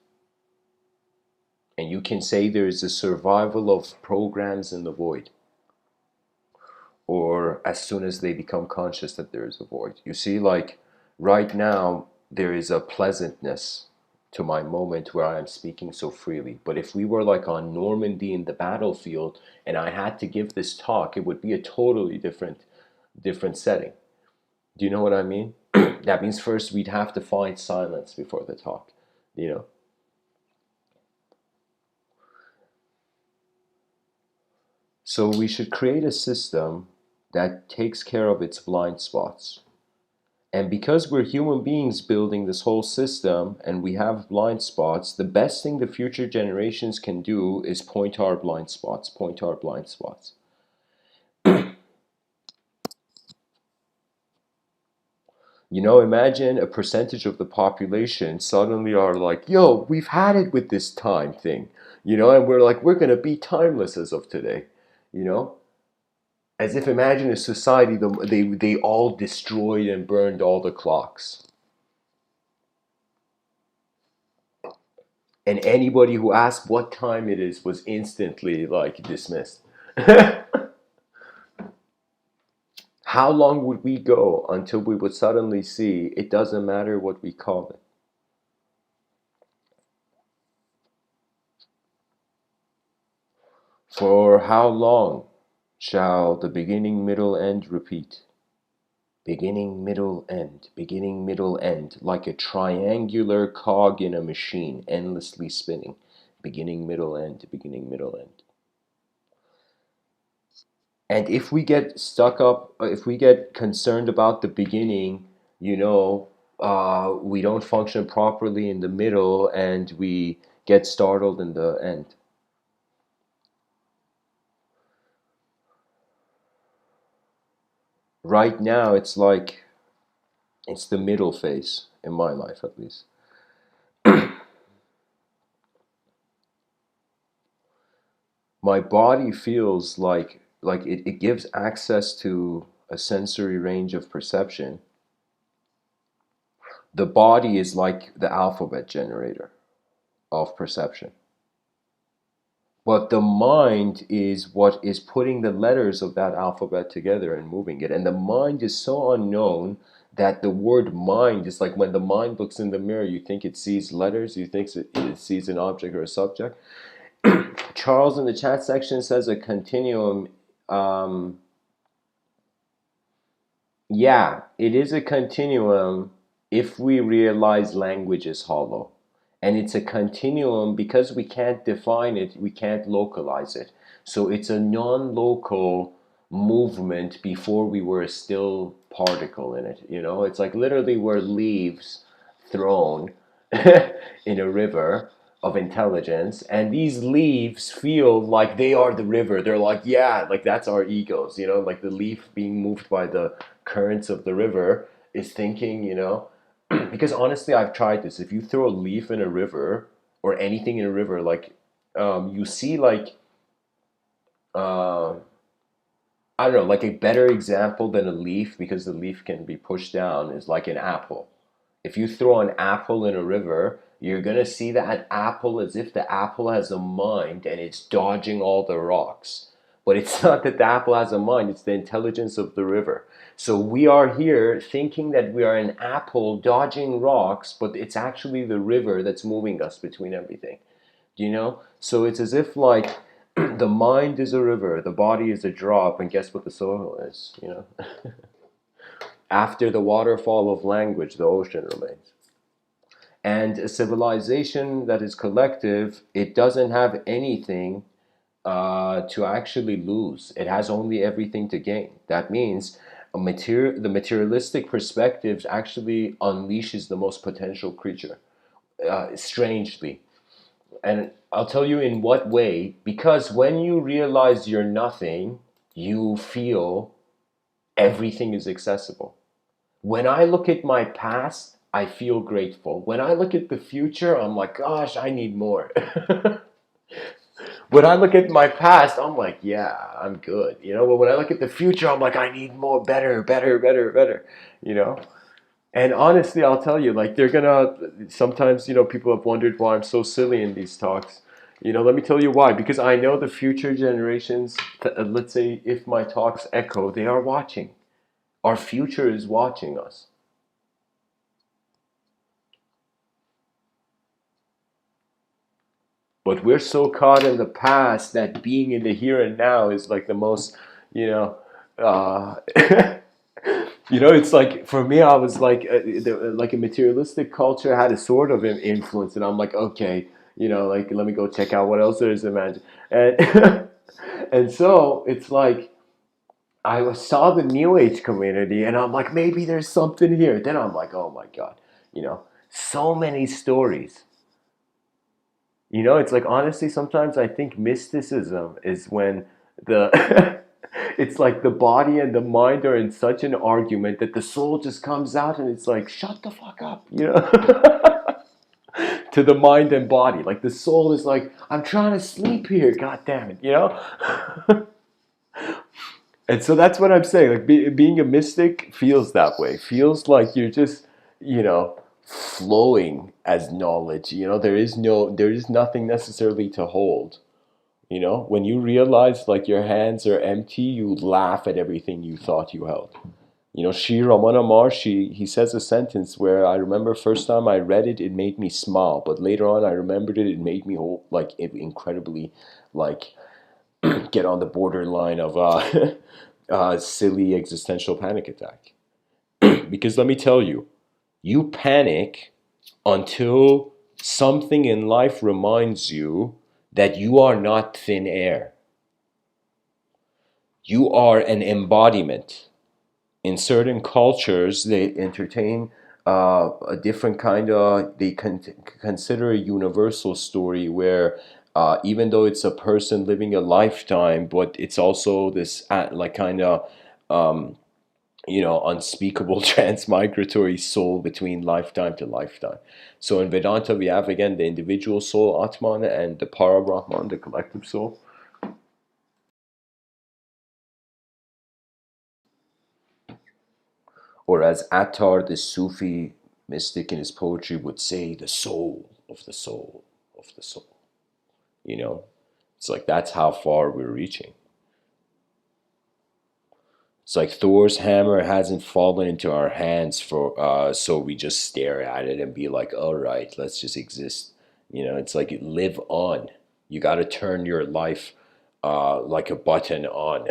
And you can say there is a survival of programs in the void, or as soon as they become conscious that there is a void. You see, like right now, there is a pleasantness to my moment where I am speaking so freely. But if we were like on Normandy in the battlefield and I had to give this talk, it would be a totally different setting. Do you know what I mean? That means first we'd have to find silence before the talk, you know? So we should create a system that takes care of its blind spots. And because we're human beings building this whole system and we have blind spots, the best thing the future generations can do is point our blind spots, point our blind spots. You know, imagine a percentage of the population suddenly are like, yo, we've had it with this time thing, you know, and we're like, we're going to be timeless as of today, you know? As if imagine a society, they all destroyed and burned all the clocks. And anybody who asked what time it is was instantly like dismissed. How long would we go until we would suddenly see it doesn't matter what we call it? For how long shall the beginning, middle, end repeat? Beginning, middle, end, beginning, middle, end, like a triangular cog in a machine, endlessly spinning. Beginning, middle, end, beginning, middle, end. And if we get stuck up, if we get concerned about the beginning, we don't function properly in the middle, and we get startled in the end. Right now, it's the middle phase in my life, at least. My body feels like it gives access to a sensory range of perception. The body is like the alphabet generator of perception. But the mind is what is putting the letters of that alphabet together and moving it. And the mind is so unknown that the word mind is like when the mind looks in the mirror, you think it sees letters, you think it sees an object or a subject. Charles in the chat section says a continuum. Um, yeah, it is a continuum if we realize language is hollow. And it's a continuum because we can't define it, we can't localize it. So it's a non-local movement before we were a still particle in it. It's like literally we're leaves thrown in a river of intelligence, and these leaves feel like they are the river. They're like, yeah, like that's our egos, like the leaf being moved by the currents of the river is thinking, because honestly, I've tried this. If you throw a leaf in a river or anything in a river, like you see, like uh, I don't know, like a better example than a leaf, because the leaf can be pushed down, is like an apple. If you throw an apple in a river, you're gonna see that apple as if the apple has a mind and it's dodging all the rocks. But it's not that the apple has a mind, it's the intelligence of the river. So we are here thinking that we are an apple dodging rocks, but it's actually the river that's moving us between everything. So it's as if like the mind is a river, the body is a drop, and guess what the soil is? After the waterfall of language, the ocean remains. And a civilization that is collective, it doesn't have anything to actually lose. It has only everything to gain. That means the materialistic perspectives actually unleashes the most potential creature, strangely. And I'll tell you in what way. Because when you realize you're nothing, you feel everything is accessible. When I look at my past, I feel grateful. When I look at the future, I'm like, gosh, I need more. When I look at my past, I'm like, yeah, I'm good. But when I look at the future, I'm like, I need more, better, better, better, better. You know? And honestly, I'll tell you, like, they're gonna, sometimes, people have wondered why I'm so silly in these talks. Let me tell you why. Because I know the future generations, let's say if my talks echo, they are watching. Our future is watching us. But we're so caught in the past that being in the here and now is like the most, you know, uh, it's like for me, I was like, like a materialistic culture had a sort of influence, and I'm like, okay, like let me go check out what else there is to imagine, and and so it's like saw the New Age community, and I'm like, maybe there's something here. Then I'm like, oh my god, so many stories. It's like honestly, sometimes I think mysticism is when the it's like the body and the mind are in such an argument that the soul just comes out and it's like, shut the fuck up. To the mind and body. Like the soul is like, I'm trying to sleep here, god damn it. And so that's what I'm saying. Like being a mystic feels that way. Feels like you're just, flowing as knowledge. There is nothing necessarily to hold. When you realize like your hands are empty, you laugh at everything you thought you held. Sri Ramana Maharshi, he says a sentence where I remember first time I read it, it made me smile, but later on I remembered it, it made me like incredibly like get on the borderline of silly existential panic attack. Because let me tell you, you panic until something in life reminds you that you are not thin air. You are an embodiment. In certain cultures, they entertain a different kind of, they consider a universal story where even though it's a person living a lifetime, but it's also this like kind of unspeakable transmigratory soul between lifetime to lifetime. So in Vedanta, we have again the individual soul, Atman, and the Parabrahman, the collective soul. Or as Attar, the Sufi mystic in his poetry, would say, the soul of the soul of the soul. You know, it's like that's how far we're reaching. It's like Thor's hammer hasn't fallen into our hands for so we just stare at it and be like, all right, let's just exist. It's like live on. You got to turn your life like a button on.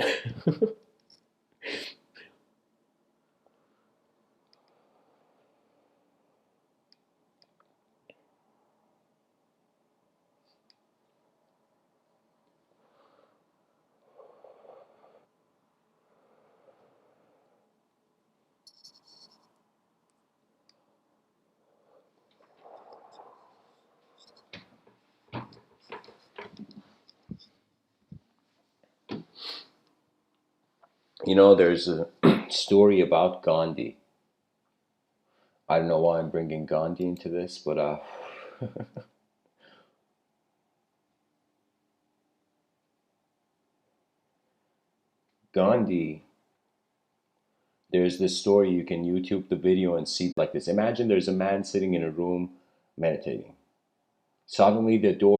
There's a story about Gandhi. I don't know why I'm bringing Gandhi into this, but Gandhi, there's this story, you can YouTube the video and see like this. Imagine there's a man sitting in a room meditating. Suddenly the door.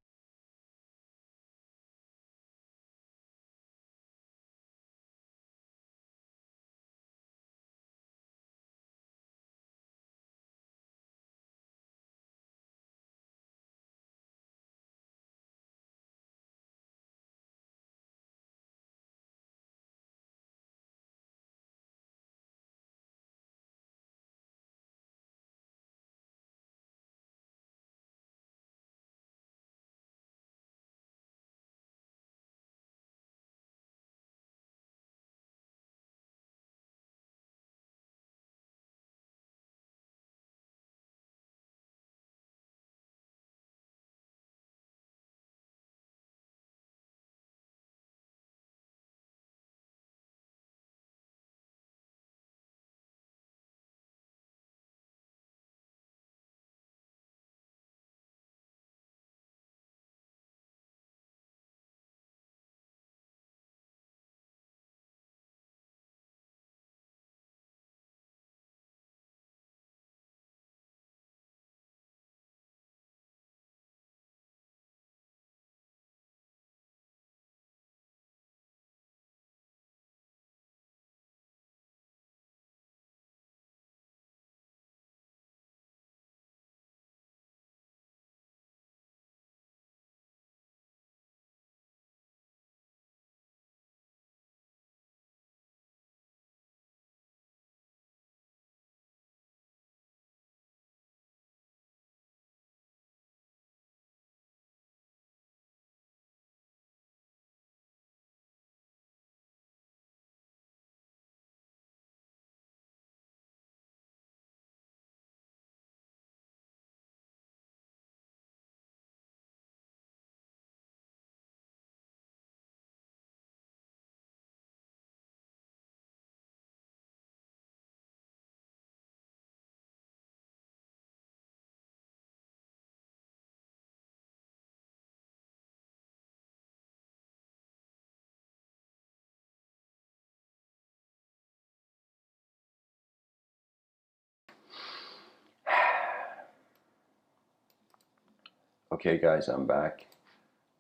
Okay, guys, I'm back.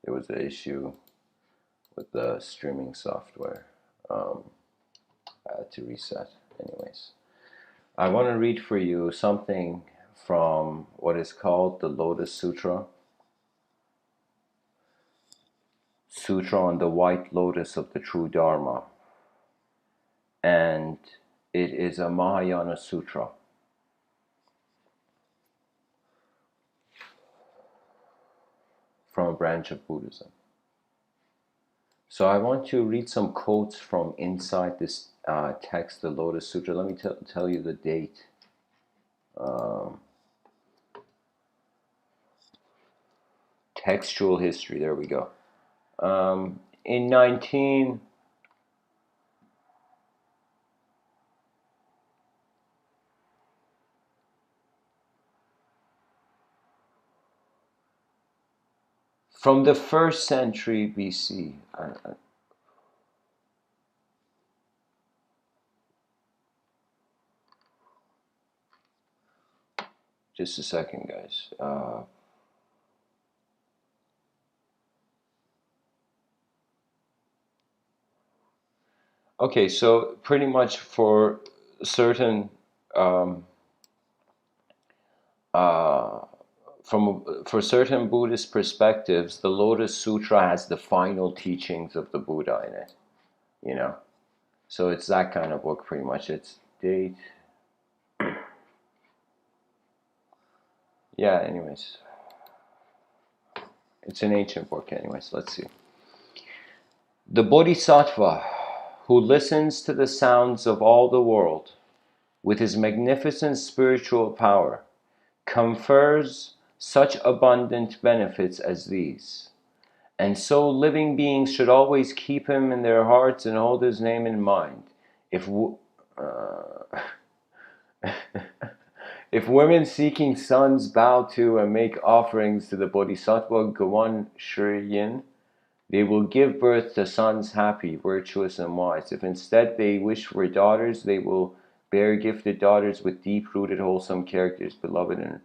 There was an issue with the streaming software. Um, I had to reset. Anyways, I want to read for you something from what is called the Lotus Sutra, Sutra on the White Lotus of the True Dharma. And it is a Mahayana Sutra from a branch of Buddhism. So I want to read some quotes from inside this text, the Lotus Sutra. Let me tell you the date. Textual history, there we go. In 19... From the 1st century BC. Just a second, guys. Okay, so pretty much for certain for certain Buddhist perspectives, the Lotus Sutra has the final teachings of the Buddha in it. You know, so it's that kind of book, pretty much. It's date. Yeah. Anyways, it's an ancient book. Anyways, let's see. The Bodhisattva, who listens to the sounds of all the world with his magnificent spiritual power, confers such abundant benefits as these. And so living beings should always keep him in their hearts and hold his name in mind. If if women seeking sons bow to and make offerings to the Bodhisattva Gawan Shriyin, they will give birth to sons happy, virtuous, and wise. If instead they wish for daughters, they will bear gifted daughters with deep-rooted, wholesome characters, beloved and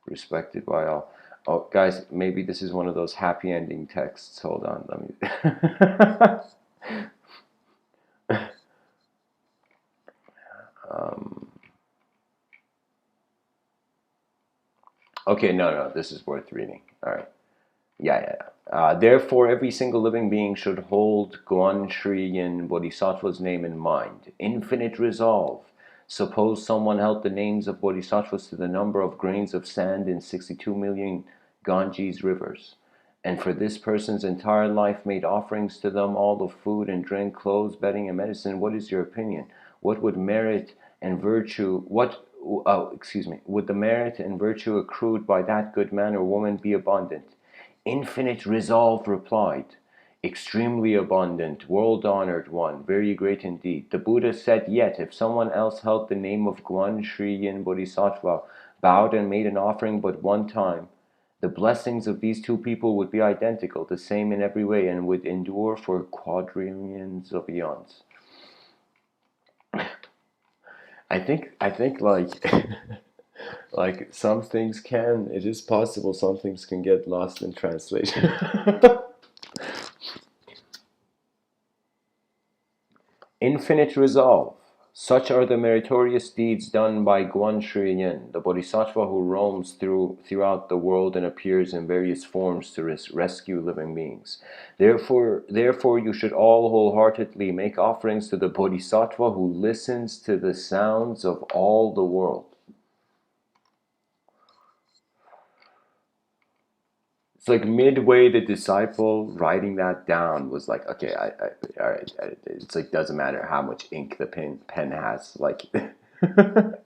respected by all. Oh, guys, maybe this is one of those happy ending texts. Hold on, let me... Okay, no, this is worth reading. All right. Yeah. Therefore, every single living being should hold Guan Shri Yin Bodhisattva's name in mind. Infinite resolve. Suppose someone held the names of bodhisattvas to the number of grains of sand in 62 million Ganges rivers, and for this person's entire life made offerings to them, all of food and drink, clothes, bedding, and medicine. What is your opinion? What would merit and virtue? Would the merit and virtue accrued by that good man or woman be abundant? Infinite resolve replied, extremely abundant, world-honored one, very great indeed. The Buddha said, yet if someone else held the name of Guan Shri Yin Bodhisattva, bowed and made an offering but one time, the blessings of these two people would be identical, the same in every way, and would endure for quadrillions of eons. I think like like some things can, it is possible some things can get lost in translation. Infinite resolve. Such are the meritorious deeds done by Guan Shri Yin, the bodhisattva who roams throughout the world and appears in various forms to rescue living beings. Therefore, you should all wholeheartedly make offerings to the bodhisattva who listens to the sounds of all the world. It's like midway, the disciple writing that down was like, okay, all right. It's like, doesn't matter how much ink the pen has. Like, it's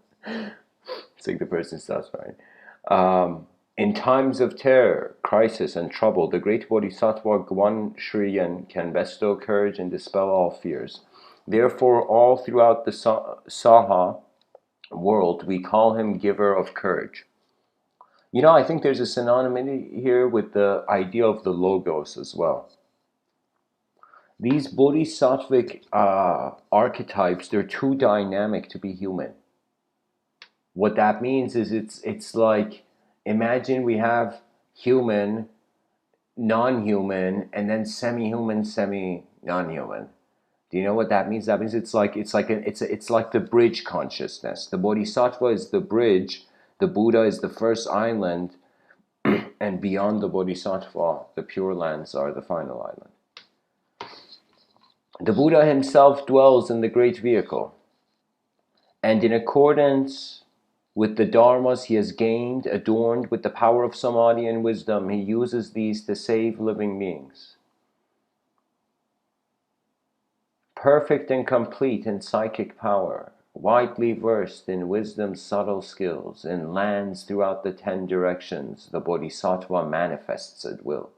like the person stops writing. In times of terror, crisis, and trouble, the great Bodhisattva Guan Shri Yin can bestow courage and dispel all fears. Therefore, all throughout the Saha world, we call him giver of courage. You know, I think there's a synonymity here with the idea of the logos as well. These bodhisattvic archetypes, they're too dynamic to be human. What that means is it's like, imagine we have human, non-human, and then semi-human, semi-non-human. Do you know what that means? That means it's like the bridge consciousness. The bodhisattva is the bridge. The Buddha is the first island, and beyond the bodhisattva, the pure lands are the final island. The Buddha himself dwells in the great vehicle, and in accordance with the dharmas he has gained, adorned with the power of samadhi and wisdom, he uses these to save living beings. perfect and complete in psychic power, widely versed in wisdom's subtle skills, in lands throughout the 10 directions, the Bodhisattva manifests at will.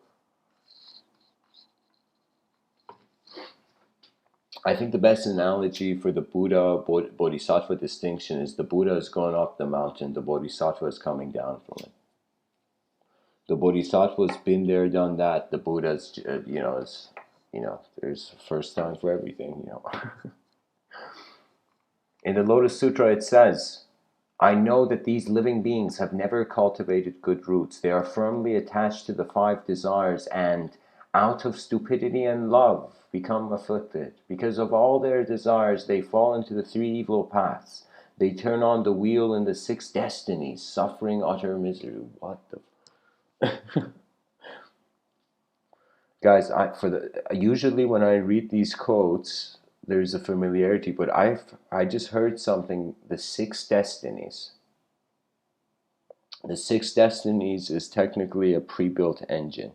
I think the best analogy for the Buddha Bodhisattva distinction is the Buddha is going up the mountain, the Bodhisattva is coming down from it. The Bodhisattva's been there, done that. The Buddha's, there's first time for everything, In the Lotus Sutra it says, I know that these living beings have never cultivated good roots. They are firmly attached to the 5 desires and, out of stupidity and love, become afflicted. Because of all their desires, they fall into the 3 evil paths. They turn on the wheel in the 6 destinies, suffering utter misery. What the... Guys, usually when I read these quotes, there's a familiarity, but I just heard something, the 6 destinies. The 6 destinies is technically a pre-built engine.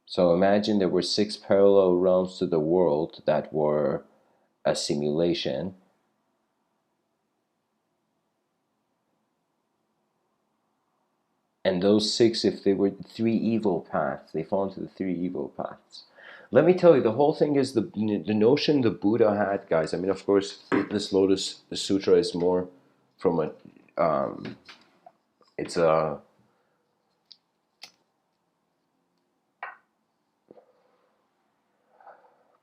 So imagine there were 6 parallel realms to the world that were a simulation. And those 6, if they were 3 evil paths, they fall into the 3 evil paths. Let me tell you, the whole thing is the notion the Buddha had, guys. I mean, of course, this Lotus Sutra is more from a, it's a,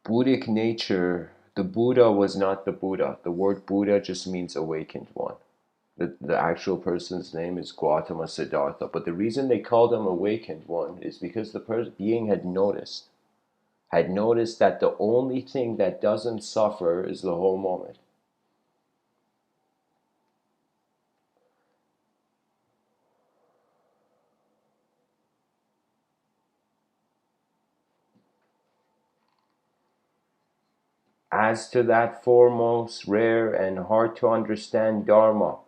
Buddhic nature. The Buddha was not the Buddha. The word Buddha just means awakened one. The actual person's name is Gautama Siddhartha. But the reason they called him awakened one is because the being had noticed that the only thing that doesn't suffer is the whole moment. As to that foremost, rare, and hard to understand Dharma,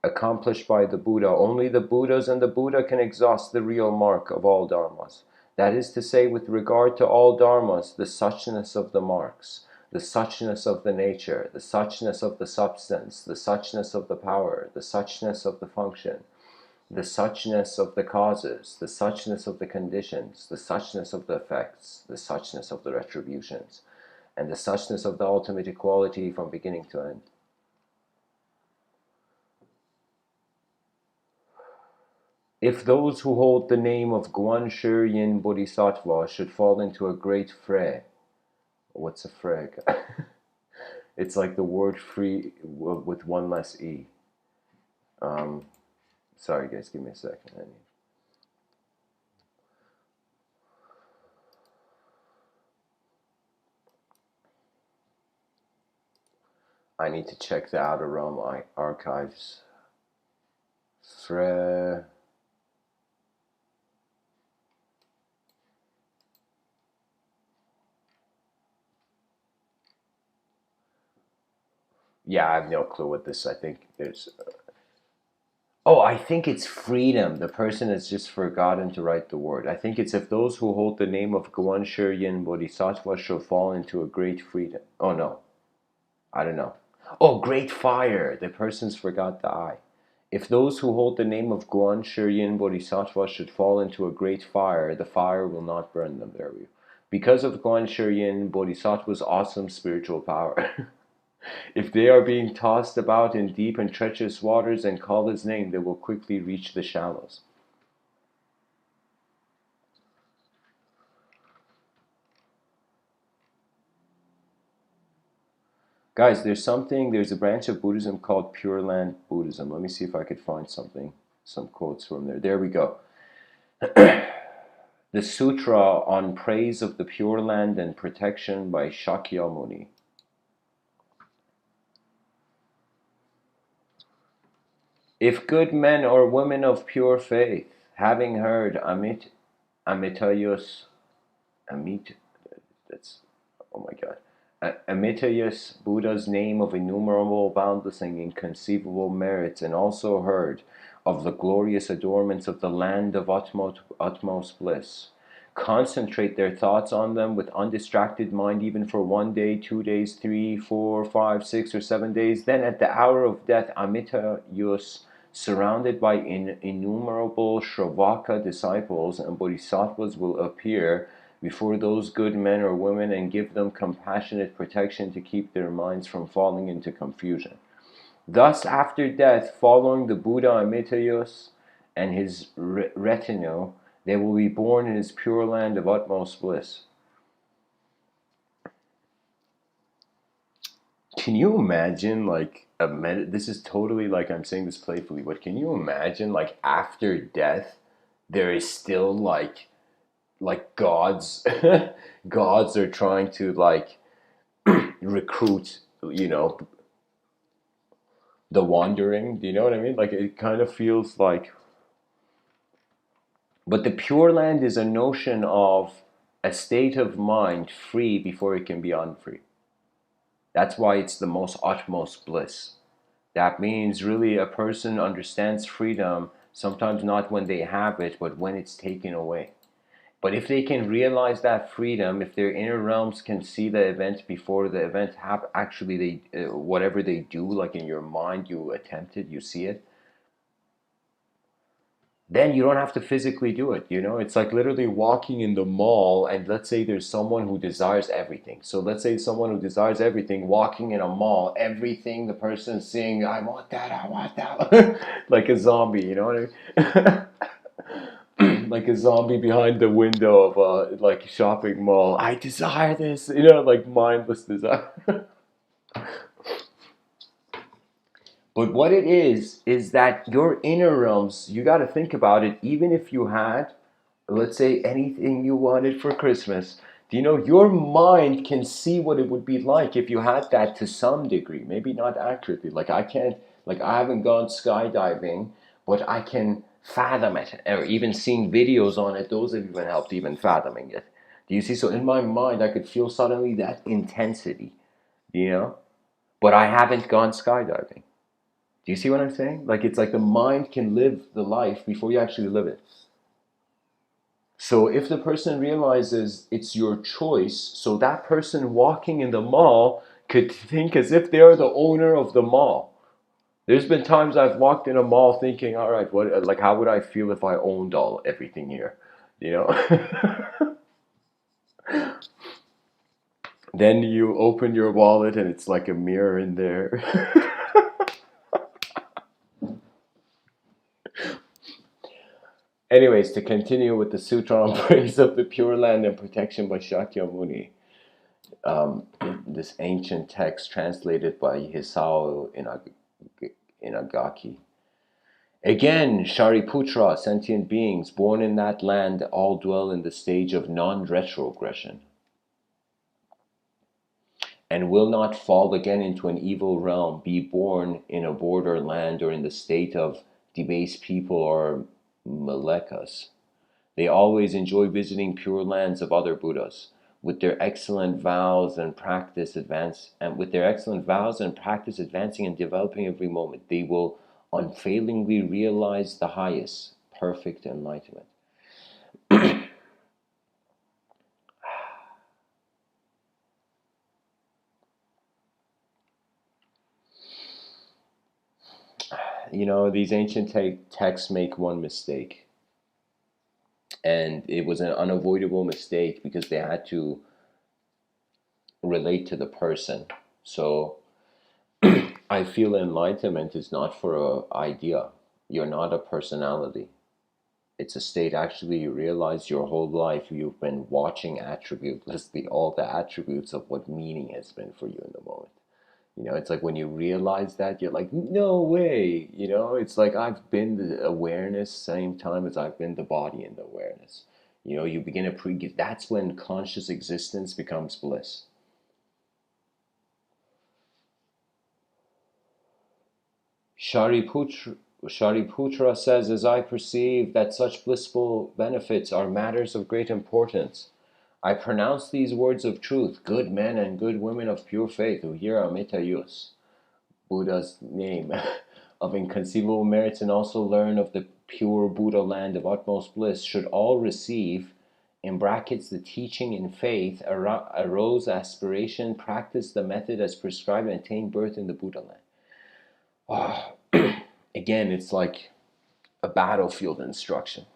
accomplished by the Buddha, only the Buddhas and the Buddha can exhaust the real mark of all Dharmas. That is to say, with regard to all Dharmas, the suchness of the marks, the suchness of the nature, the suchness of the substance, the suchness of the power, the suchness of the function, the suchness of the causes, the suchness of the conditions, the suchness of the effects, the suchness of the retributions, and the suchness of the ultimate equality from beginning to end. If those who hold the name of Guan Shi Yin Bodhisattva should fall into a great fray, what's a fray? It's like the word free with one less E. Sorry guys, give me a second. I need to check the Outer Realm archives. Fray. Yeah, I have no clue what this. I think there's. Oh, I think it's freedom. The person has just forgotten to write the word. I think it's if those who hold the name of Guan Shi Yin Bodhisattva shall fall into a great freedom. Oh no, I don't know. Oh, great fire. The person's forgot the I. If those who hold the name of Guan Shi Yin Bodhisattva should fall into a great fire, the fire will not burn them. There we go. Because of Guan Shi Yin Bodhisattva's awesome spiritual power. If they are being tossed about in deep and treacherous waters and call his name, they will quickly reach the shallows. Guys, there's a branch of Buddhism called Pure Land Buddhism. Let me see if I could find something, some quotes from there. There we go. The Sutra on Praise of the Pure Land and Protection by Shakyamuni. If good men or women of pure faith, having heard Amitayus, Buddha's name of innumerable, boundless, and inconceivable merits, and also heard of the glorious adornments of the land of utmost bliss, concentrate their thoughts on them with undistracted mind, even for 1 day, 2 days, 3, 4, 5, 6 or 7 days, then at the hour of death, Amita Yus, surrounded by innumerable Shravaka disciples and bodhisattvas, will appear before those good men or women and give them compassionate protection to keep their minds from falling into confusion. Thus, after death, following the Buddha Amitayus and his retinue, they will be born in his pure land of utmost bliss. Can you imagine, like, this is totally like, I'm saying this playfully, but can you imagine, like, after death, there is still, like gods, gods are trying to, like, recruit, the wandering, do you know what I mean? Like, it kind of feels like, but the Pure Land is a notion of a state of mind free before it can be unfree. That's why it's the most utmost bliss. That means really a person understands freedom, sometimes not when they have it, but when it's taken away. But if they can realize that freedom, if their inner realms can see the event before the event actually they whatever they do, like in your mind, you attempt it, you see it, then you don't have to physically do it. It's like literally walking in the mall, and let's say there's someone who desires everything. So let's say someone who desires everything walking in a mall, everything the person's seeing, I want that, like a zombie, you know what I mean? Like a zombie behind the window of a like shopping mall. I desire this, like mindless desire. But what it is that your inner realms, you got to think about it, even if you had, let's say, anything you wanted for Christmas, your mind can see what it would be like if you had that to some degree, maybe not accurately. Like I can't, like I haven't gone skydiving, but I can fathom it, or even seeing videos on it, those have even helped even fathoming it. Do you see? So in my mind, I could feel suddenly that intensity, you know, but I haven't gone skydiving. Do you see what I'm saying? Like it's like the mind can live the life before you actually live it. So if the person realizes it's your choice, so that person walking in the mall could think as if they're the owner of the mall. There's been times I've walked in a mall thinking, all right, like how would I feel if I owned everything here? You know? Then you open your wallet and it's like a mirror in there. Anyways, to continue with the Sutra on Praise of the Pure Land and Protection by Shakyamuni, this ancient text translated by Hisao Inagaki. Again, Shariputra, sentient beings born in that land all dwell in the stage of non-retrogression and will not fall again into an evil realm, be born in a border land or in the state of debased people or malekas. They always enjoy visiting pure lands of other Buddhas. With their excellent vows and practice advancing and developing every moment, they will unfailingly realize the highest, perfect enlightenment. These ancient texts make one mistake. And it was an unavoidable mistake because they had to relate to the person. So I feel enlightenment is not for an idea. You're not a personality. It's a state. Actually, you realize your whole life you've been watching attributelessly all the attributes of what meaning has been for you in the moment. It's like when you realize that, you're like, no way. It's like I've been the awareness same time as I've been the body in the awareness. You begin to that's when conscious existence becomes bliss. Shariputra says, as I perceive that such blissful benefits are matters of great importance, I pronounce these words of truth, good men and good women of pure faith who hear Amita Yus, Buddha's name, of inconceivable merits, and also learn of the pure Buddha land of utmost bliss, should all receive in brackets, the teaching in faith, arose aspiration, practice the method as prescribed, and attain birth in the Buddha land. Oh, again, it's like a battlefield instruction.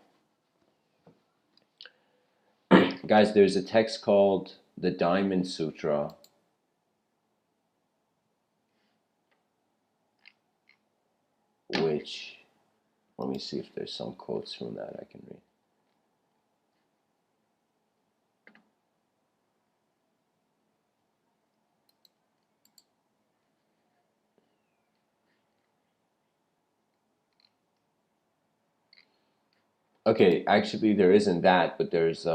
Guys, there's a text called the Diamond Sutra, which, let me see if there's some quotes from that I can read. Okay, actually there isn't that, but there's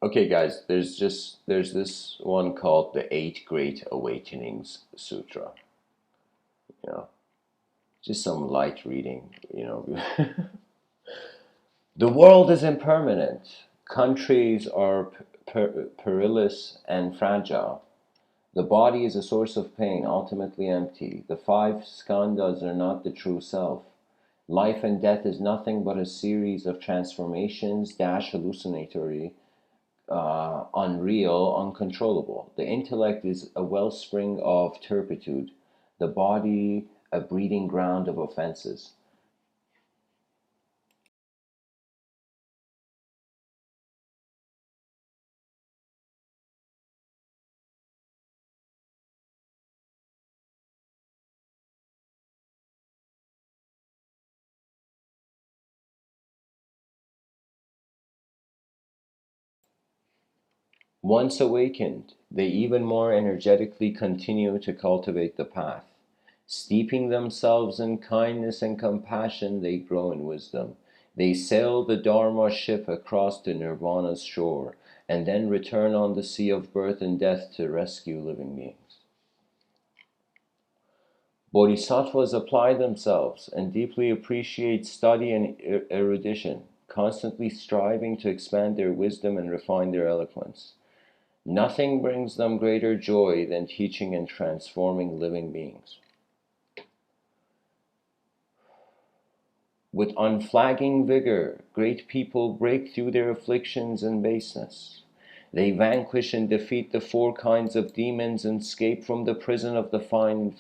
okay, guys, there's this one called the Eight Great Awakenings Sutra. You know, just some light reading. You know, the world is impermanent. Countries are perilous and fragile. The body is a source of pain, ultimately empty. The five skandhas are not the true self. Life and death is nothing but a series of transformations, hallucinatory, unreal, uncontrollable. The intellect is a wellspring of turpitude, the body a breeding ground of offenses. Once awakened, they even more energetically continue to cultivate the path. Steeping themselves in kindness and compassion, they grow in wisdom. They sail the Dharma ship across to Nirvana's shore, and then return on the sea of birth and death to rescue living beings. Bodhisattvas apply themselves and deeply appreciate study and erudition, constantly striving to expand their wisdom and refine their eloquence. Nothing brings them greater joy than teaching and transforming living beings. With unflagging vigor, great people break through their afflictions and baseness. They vanquish and defeat the four kinds of demons and escape from the prison of the five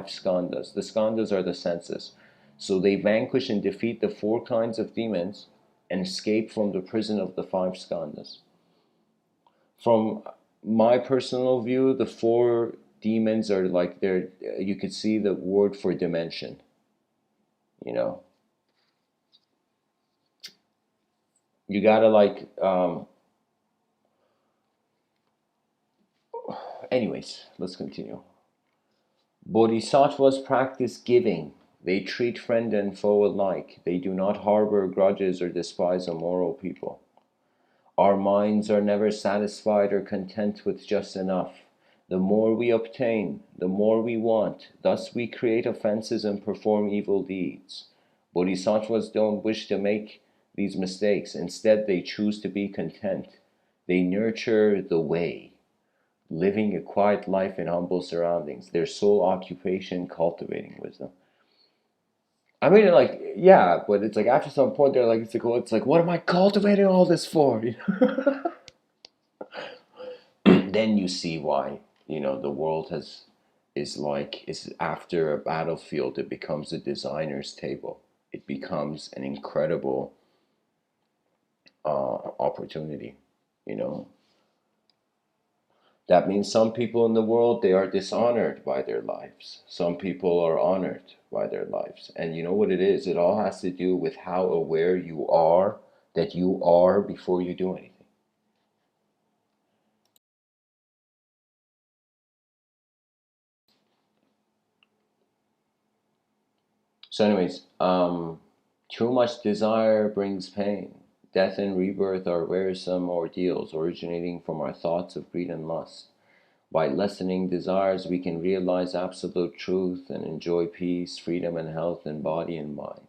skandhas. The skandhas are the senses. So they vanquish and defeat the four kinds of demons and escape from the prison of the five skandhas. From my personal view, the four demons are like you could see the word for dimension, you know. You gotta anyways, let's continue. Bodhisattvas practice giving. They treat friend and foe alike. They do not harbor grudges or despise immoral people. Our minds are never satisfied or content with just enough. The more we obtain, the more we want. Thus we create offenses and perform evil deeds. Bodhisattvas don't wish to make these mistakes. Instead, they choose to be content. They nurture the way, living a quiet life in humble surroundings. Their sole occupation, cultivating wisdom. I mean, like, yeah, but it's like after some point, they're like, it's like, what am I cultivating all this for? Then you see why, the world is after a battlefield, it becomes a designer's table. It becomes an incredible opportunity, you know. That means some people in the world, they are dishonored by their lives. Some people are honored by their lives. And you know what it is? It all has to do with how aware you are that you are before you do anything. So, anyways, too much desire brings pain. Death and rebirth are wearisome ordeals originating from our thoughts of greed and lust. By lessening desires, we can realize absolute truth and enjoy peace, freedom, and health in body and mind.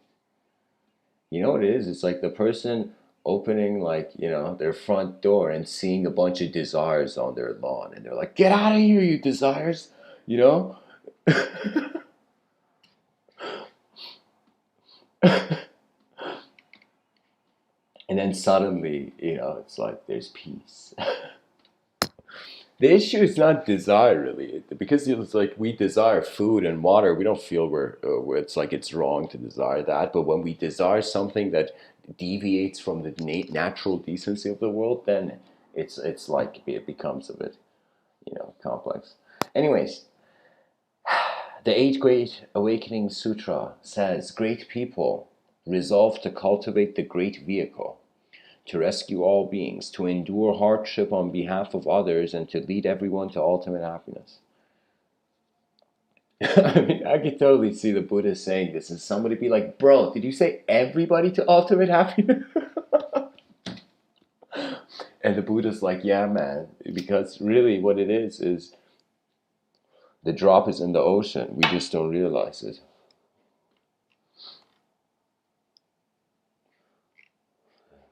You know what it is? It's like the person opening, like, their front door and seeing a bunch of desires on their lawn, and they're like, "Get out of here, you desires!" You know? And then suddenly, it's like there's peace. The issue is not desire, really, because it's like we desire food and water. We don't feel where it's like it's wrong to desire that. But when we desire something that deviates from the natural decency of the world, then it's like it becomes a bit, complex. Anyways, the Eighth Great Awakening Sutra says, "Great people resolve to cultivate the great vehicle, to rescue all beings, to endure hardship on behalf of others, and to lead everyone to ultimate happiness." I mean, I could totally see the Buddha saying this, and somebody be like, "Bro, did you say everybody to ultimate happiness?" And the Buddha's like, "Yeah, man, because really what it is the drop is in the ocean. We just don't realize it."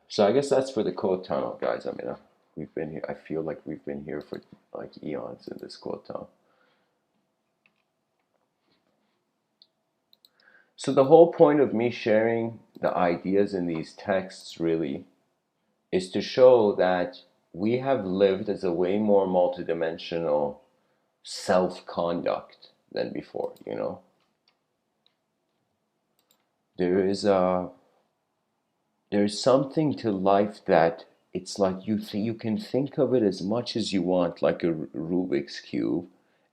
So I guess that's for the quote tunnel, guys. I mean, we've been here. I feel like we've been here for like eons in this quote tunnel. So the whole point of me sharing the ideas in these texts really is to show that we have lived as a way more multidimensional self-conduct than before. There is a there's something to life that it's like you can think of it as much as you want, like a Rubik's cube,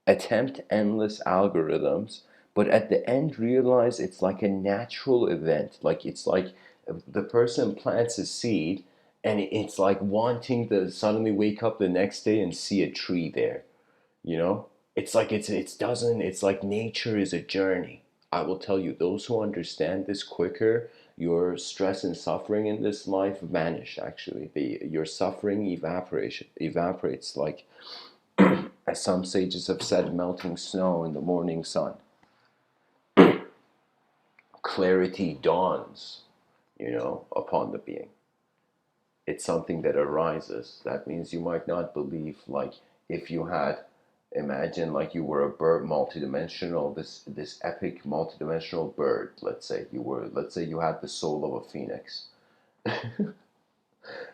attempt endless algorithms, but at the end realize it's like a natural event. Like it's like the person plants a seed, and it's like wanting to suddenly wake up the next day and see a tree there. You know, it's like it doesn't. It's like nature is a journey. I will tell you, those who understand this quicker, your stress and suffering in this life vanish. Actually, your suffering evaporates like, as some sages have said, melting snow in the morning sun. Clarity dawns, upon the being. It's something that arises. That means you might not believe, like, if you had, imagine like you were a bird, multidimensional, this epic multidimensional bird. Let's say you had the soul of a phoenix.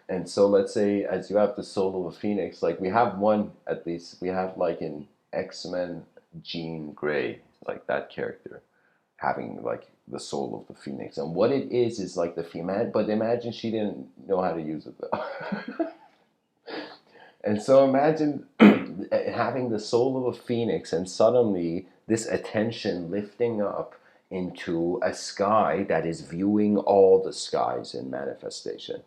And so let's say, as you have the soul of a phoenix, like we have one, at least we have, like, in X-Men, Jean Grey, like that character having like the soul of the phoenix. And what it is like the female, but imagine she didn't know how to use it though. And so imagine having the soul of a phoenix, and suddenly this attention lifting up into a sky that is viewing all the skies in manifestation.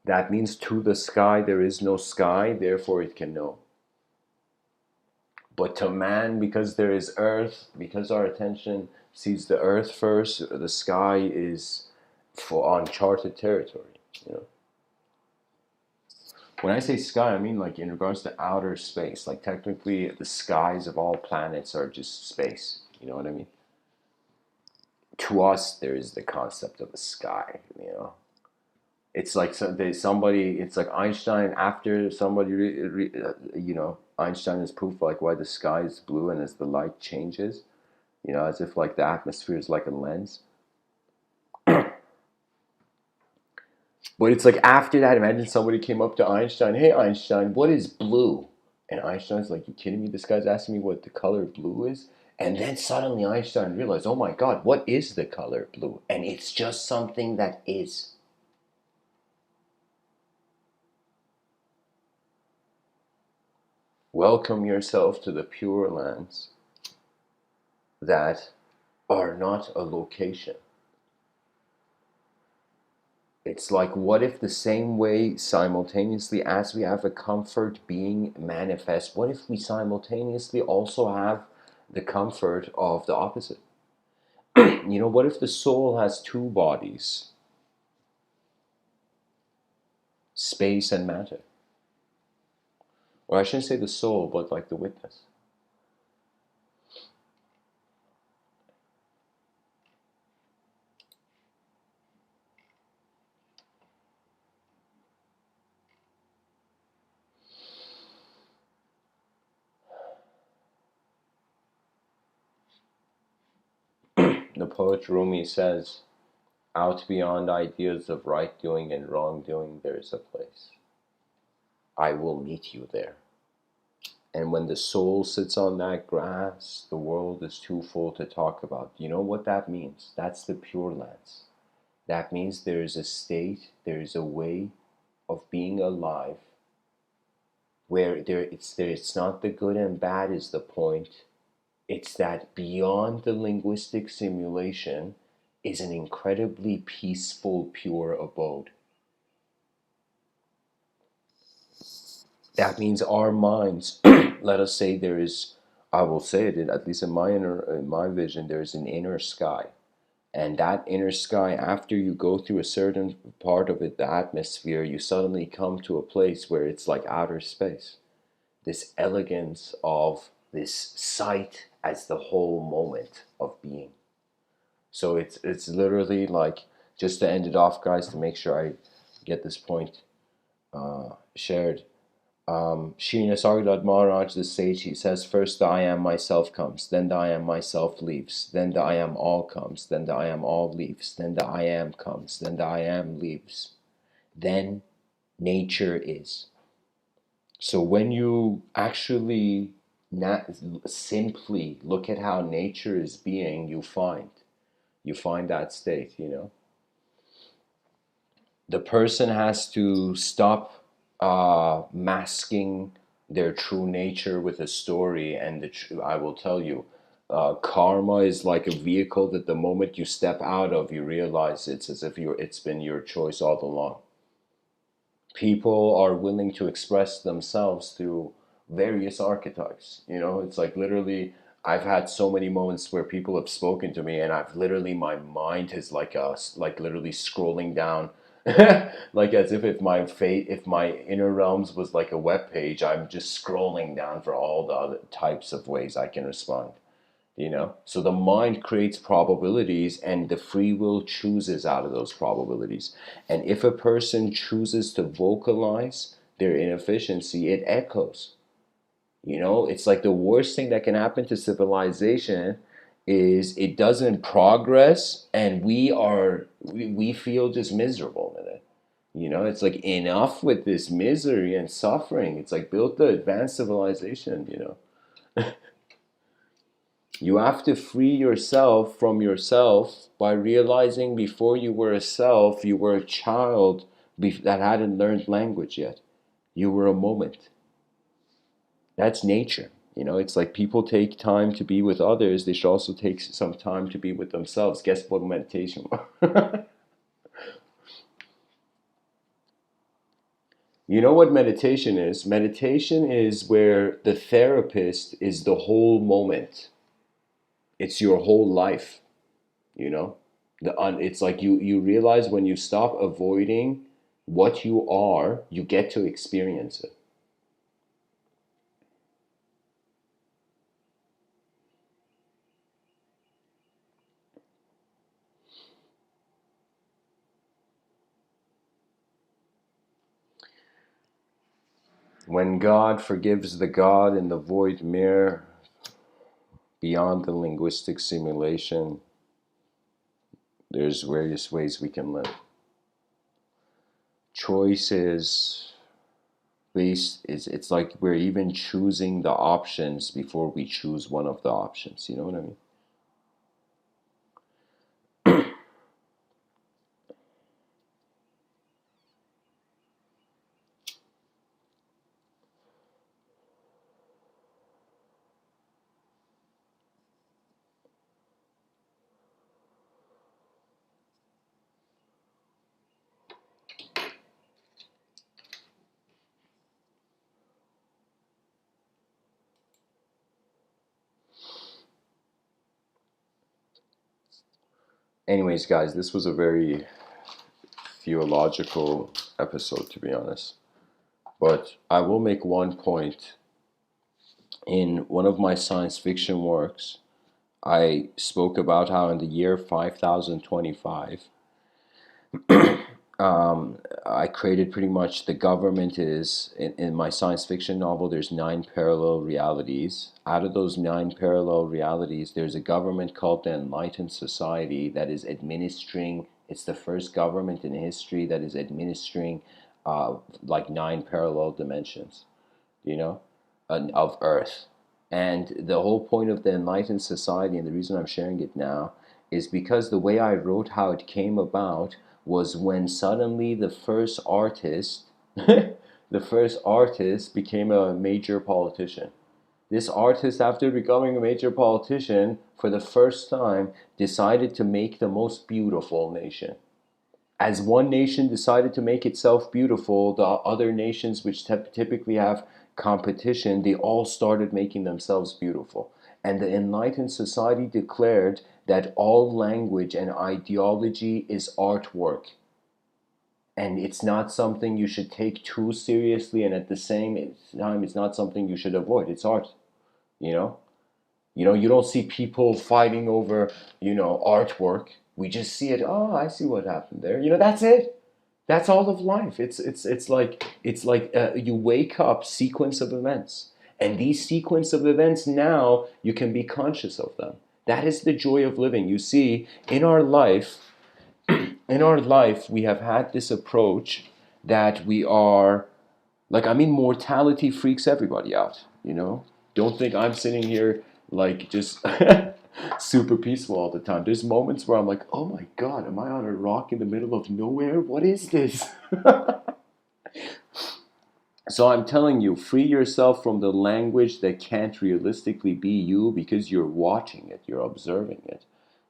That means to the sky there is no sky, therefore it can know. But to man, because there is earth, because our attention sees the earth first, the sky is for uncharted territory. When I say sky, I mean like in regards to outer space. Like technically, the skies of all planets are just space. You know what I mean? To us, there is the concept of a sky. It's like somebody. It's like Einstein. After somebody, Einstein has proof like why the sky is blue, and as the light changes, as if like the atmosphere is like a lens. But it's like after that, imagine somebody came up to Einstein, "Hey Einstein, what is blue?" And Einstein's like, "You kidding me? This guy's asking me what the color blue is?" And then suddenly Einstein realized, "Oh my God, what is the color blue?" And it's just something that is. Welcome yourself to the Pure Lands that are not a location. It's like, what if the same way simultaneously as we have a comfort being manifest, what if we simultaneously also have the comfort of the opposite? What if the soul has two bodies, space and matter? Or I shouldn't say the soul, but like the witness. The poet Rumi says, out beyond ideas of right doing and wrong doing, there is a place. I will meet you there. And when the soul sits on that grass, the world is too full to talk about. You know what that means? That's the Pure Lands. That means there is a state, there is a way of being alive where it's not the good and bad is the point. It's that beyond the linguistic simulation is an incredibly peaceful, pure abode. That means our minds, let us say there is, I will say it, at least in my vision, there is an inner sky. And that inner sky, after you go through a certain part of it, the atmosphere, you suddenly come to a place where it's like outer space. This elegance of this sight as the whole moment of being. So it's literally like, just to end it off, guys, to make sure I get this point shared. Shri Nisargadatta Maharaj, the sage, he says, first the I am myself comes, then the I am myself leaves, then the I am all comes, then the I am all leaves, then the I am comes, then the I am leaves. Then nature is. So when you actually simply look at how nature is being, you find that state. The person has to stop masking their true nature with a story. And I will tell you, karma is like a vehicle that the moment you step out of, you realize it's as if it's been your choice all along. People are willing to express themselves through various archetypes. It's like, literally, I've had so many moments where people have spoken to me, and I've literally, my mind is like literally scrolling down, like as if my inner realms was like a web page. I'm just scrolling down for all the other types of ways I can respond. So the mind creates probabilities, and the free will chooses out of those probabilities. And if a person chooses to vocalize their inefficiency, it echoes. It's like the worst thing that can happen to civilization is it doesn't progress, and we feel just miserable in it. It's like, enough with this misery and suffering. It's like, build the advanced civilization. You have to free yourself from yourself by realizing before you were a self, you were a child that hadn't learned language yet. You were a moment. That's nature. It's like, people take time to be with others. They should also take some time to be with themselves. Guess what meditation was? You know what meditation is? Meditation is where the therapist is the whole moment. It's your whole life. you know it's like, you realize, when you stop avoiding what you are, you get to experience it. When God forgives the God in the void mirror, beyond the linguistic simulation, there's various ways we can live. Choice is based, it's like we're even choosing the options before we choose one of the options. You know what I mean? Anyways, guys, this was a very theological episode, to be honest. But I will make one point. In one of my science fiction works, I spoke about how in the year 5025, I created pretty much the government is, in my science fiction novel, there's 9 parallel realities. Out of those 9 parallel realities, there's a government called the Enlightened Society that is administering, it's the first government in history that is administering like 9 parallel dimensions, you know, of Earth. And the whole point of the Enlightened Society, and the reason I'm sharing it now, is because the way I wrote how it came about was when suddenly the first artist, the first artist became a major politician. This artist, after becoming a major politician, for the first time, decided to make the most beautiful nation. As one nation decided to make itself beautiful, the other nations, which typically have competition, they all started making themselves beautiful. And the Enlightened Society declared that all language and ideology is artwork. And it's not something you should take too seriously, and at the same time, it's not something you should avoid. It's art, you know? You don't see people fighting over, artwork. We just see it. Oh, I see what happened there. That's it. That's all of life. It's like you wake up, sequence of events, and these sequence of events now you can be conscious of them. That is the joy of living. You see, in our life, we have had this approach that we are mortality freaks everybody out, Don't think I'm sitting here like just super peaceful all the time. There's moments where I'm like, oh my God, am I on a rock in the middle of nowhere? What is this? So I'm telling you, free yourself from the language that can't realistically be you because you're watching it, you're observing it.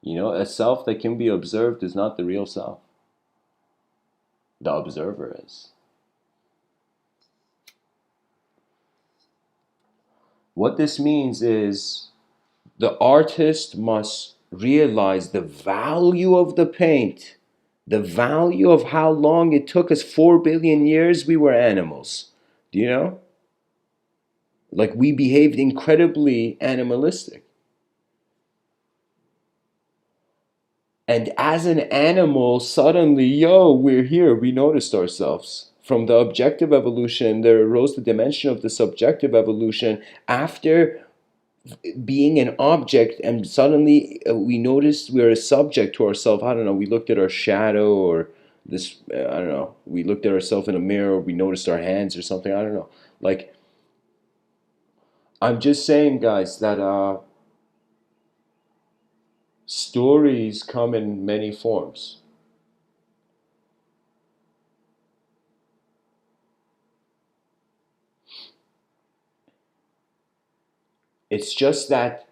A self that can be observed is not the real self. The observer is. What this means is the artist must realize the value of the paint, the value of how long it took us. 4 billion years we were animals. Do you know? Like, we behaved incredibly animalistic. And as an animal, suddenly, we're here. We noticed ourselves. From the objective evolution, there arose the dimension of the subjective evolution after being an object, and suddenly we noticed we're a subject to ourselves. I don't know, we looked at our shadow, or this, I don't know, we looked at ourselves in a mirror, or we noticed our hands or something. I don't know. Like, I'm just saying, guys, that stories come in many forms. It's just that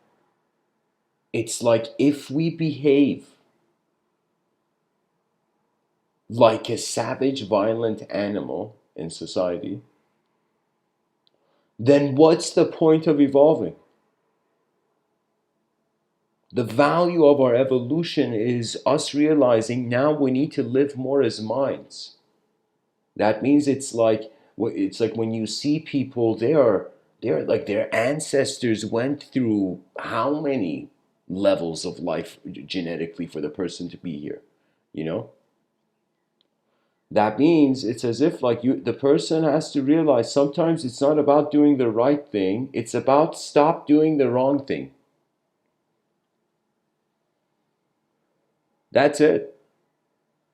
it's like, if we behave like a savage, violent animal in society, then what's the point of evolving? The value of our evolution is us realizing now we need to live more as minds. That means it's like when you see people, they're like, their ancestors went through how many levels of life genetically for the person to be here, you know? That means it's as if, like, the person has to realize sometimes it's not about doing the right thing, it's about stop doing the wrong thing. That's it.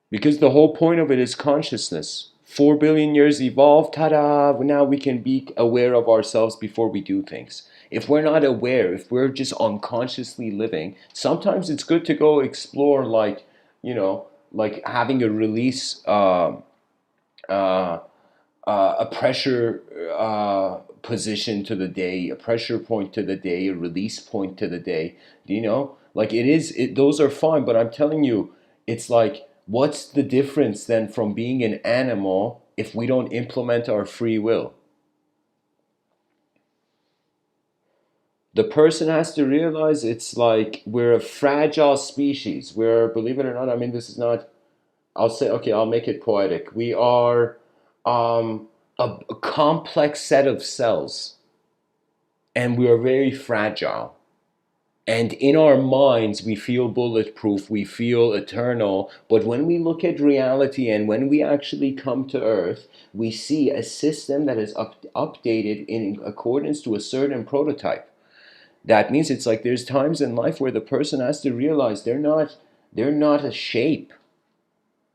Because the whole point of it is consciousness. 4 billion years evolved, ta-da, now we can be aware of ourselves before we do things. If we're not aware, if we're just unconsciously living, sometimes it's good to go explore, like having a release, uh, a pressure position to the day, a pressure point to the day, a release point to the day. Do you know? Like, those are fine, but I'm telling you, it's like, what's the difference then from being an animal if we don't implement our free will? The person has to realize it's like we're a fragile species. We're, believe it or not, I mean, this is not, I'll say, okay, I'll make it poetic. We are a complex set of cells, and we are very fragile. And in our minds, we feel bulletproof, we feel eternal. But when we look at reality and when we actually come to Earth, we see a system that is updated in accordance to a certain prototype. That means it's like there's times in life where the person has to realize they're not a shape.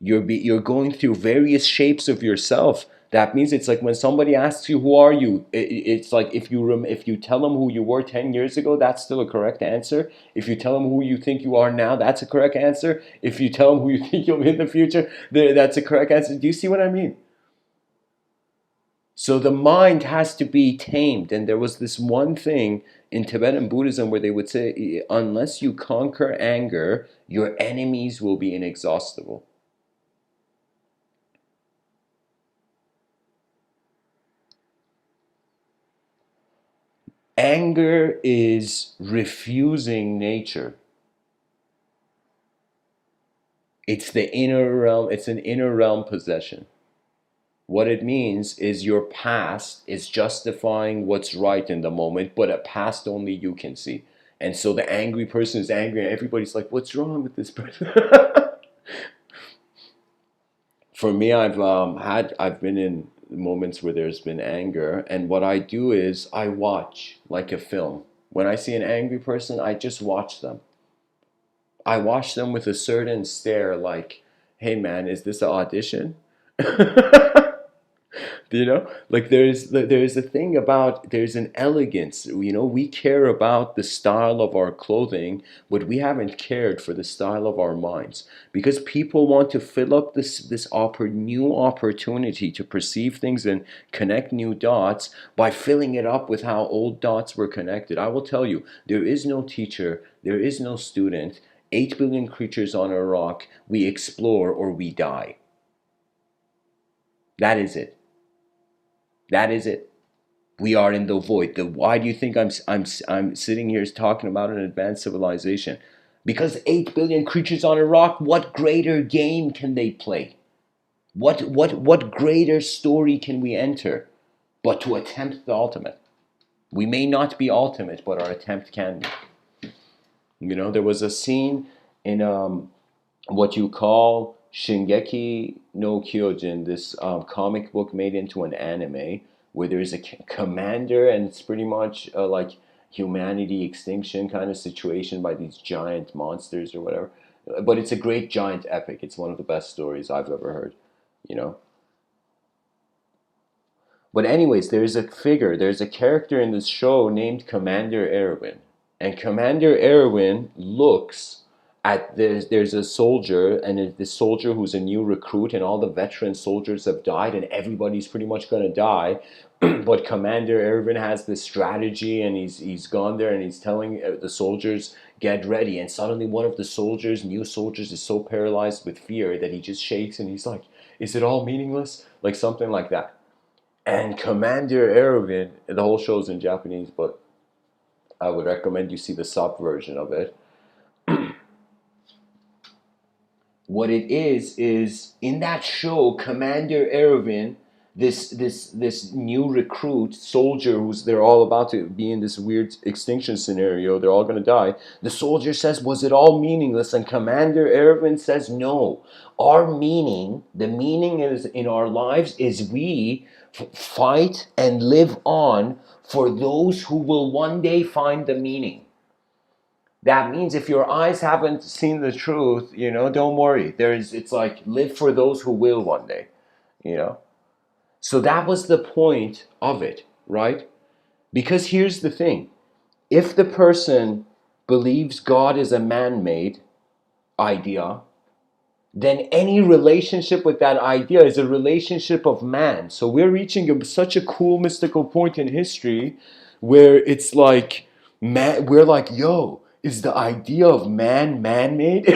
You're going through various shapes of yourself. That means it's like when somebody asks you who are you, it's like if you tell them who you were 10 years ago, that's still a correct answer. If you tell them who you think you are now, that's a correct answer. If you tell them who you think you'll be in the future, that's a correct answer. Do you see what I mean? So the mind has to be tamed. And there was this one thing in Tibetan Buddhism where they would say, unless you conquer anger, your enemies will be inexhaustible. Anger is refusing nature. It's the inner realm, it's an inner realm possession. What it means is your past is justifying what's right in the moment, but a past only you can see. And so the angry person is angry, and everybody's like, what's wrong with this person? For me, I've been in moments where there's been anger, and what I do is I watch like a film. When I see an angry person, I just watch them. I watch them with a certain stare, like, "Hey man, is this an audition?" Like there's a thing about there's an elegance. We care about the style of our clothing, but we haven't cared for the style of our minds because people want to fill up this new opportunity to perceive things and connect new dots by filling it up with how old dots were connected. I will tell you, there is no teacher, there is no student. 8 billion creatures on a rock. We explore or we die. That is it. That is it. We are in the void. Why do you think I'm sitting here talking about an advanced civilization? Because 8 billion creatures on a rock, what greater game can they play? What greater story can we enter but to attempt the ultimate? We may not be ultimate, but our attempt can be. There was a scene in what you call Shingeki no Kyojin, this comic book made into an anime, where there's a commander, and it's pretty much like humanity extinction kind of situation by these giant monsters or whatever. But it's a great giant epic. It's one of the best stories I've ever heard. You know, but anyways, there's a character in this show named Commander Erwin. And Commander Erwin looks at there's a soldier, and this soldier who's a new recruit, and all the veteran soldiers have died, and everybody's pretty much gonna die. But Commander Erwin has this strategy, and he's gone there, and he's telling the soldiers, get ready. And suddenly one of the new soldiers, is so paralyzed with fear that he just shakes, and he's like, is it all meaningless? Like something like that. And Commander Erwin, the whole show's in Japanese, but I would recommend you see the sub version of it. What it is in that show, Commander Erwin, this new recruit soldier who's they're all about to be in this weird extinction scenario, they're all gonna die. The soldier says, was it all meaningless? And Commander Erwin says, no. The meaning is in our lives is we fight and live on for those who will one day find the meaning. That means if your eyes haven't seen the truth, don't worry. It's like live for those who will one day, you know. So that was the point of it, right? Because here's the thing. If the person believes God is a man-made idea, then any relationship with that idea is a relationship of man. So we're reaching such a cool mystical point in history where it's like, man, we're like, yo, is the idea of man-made?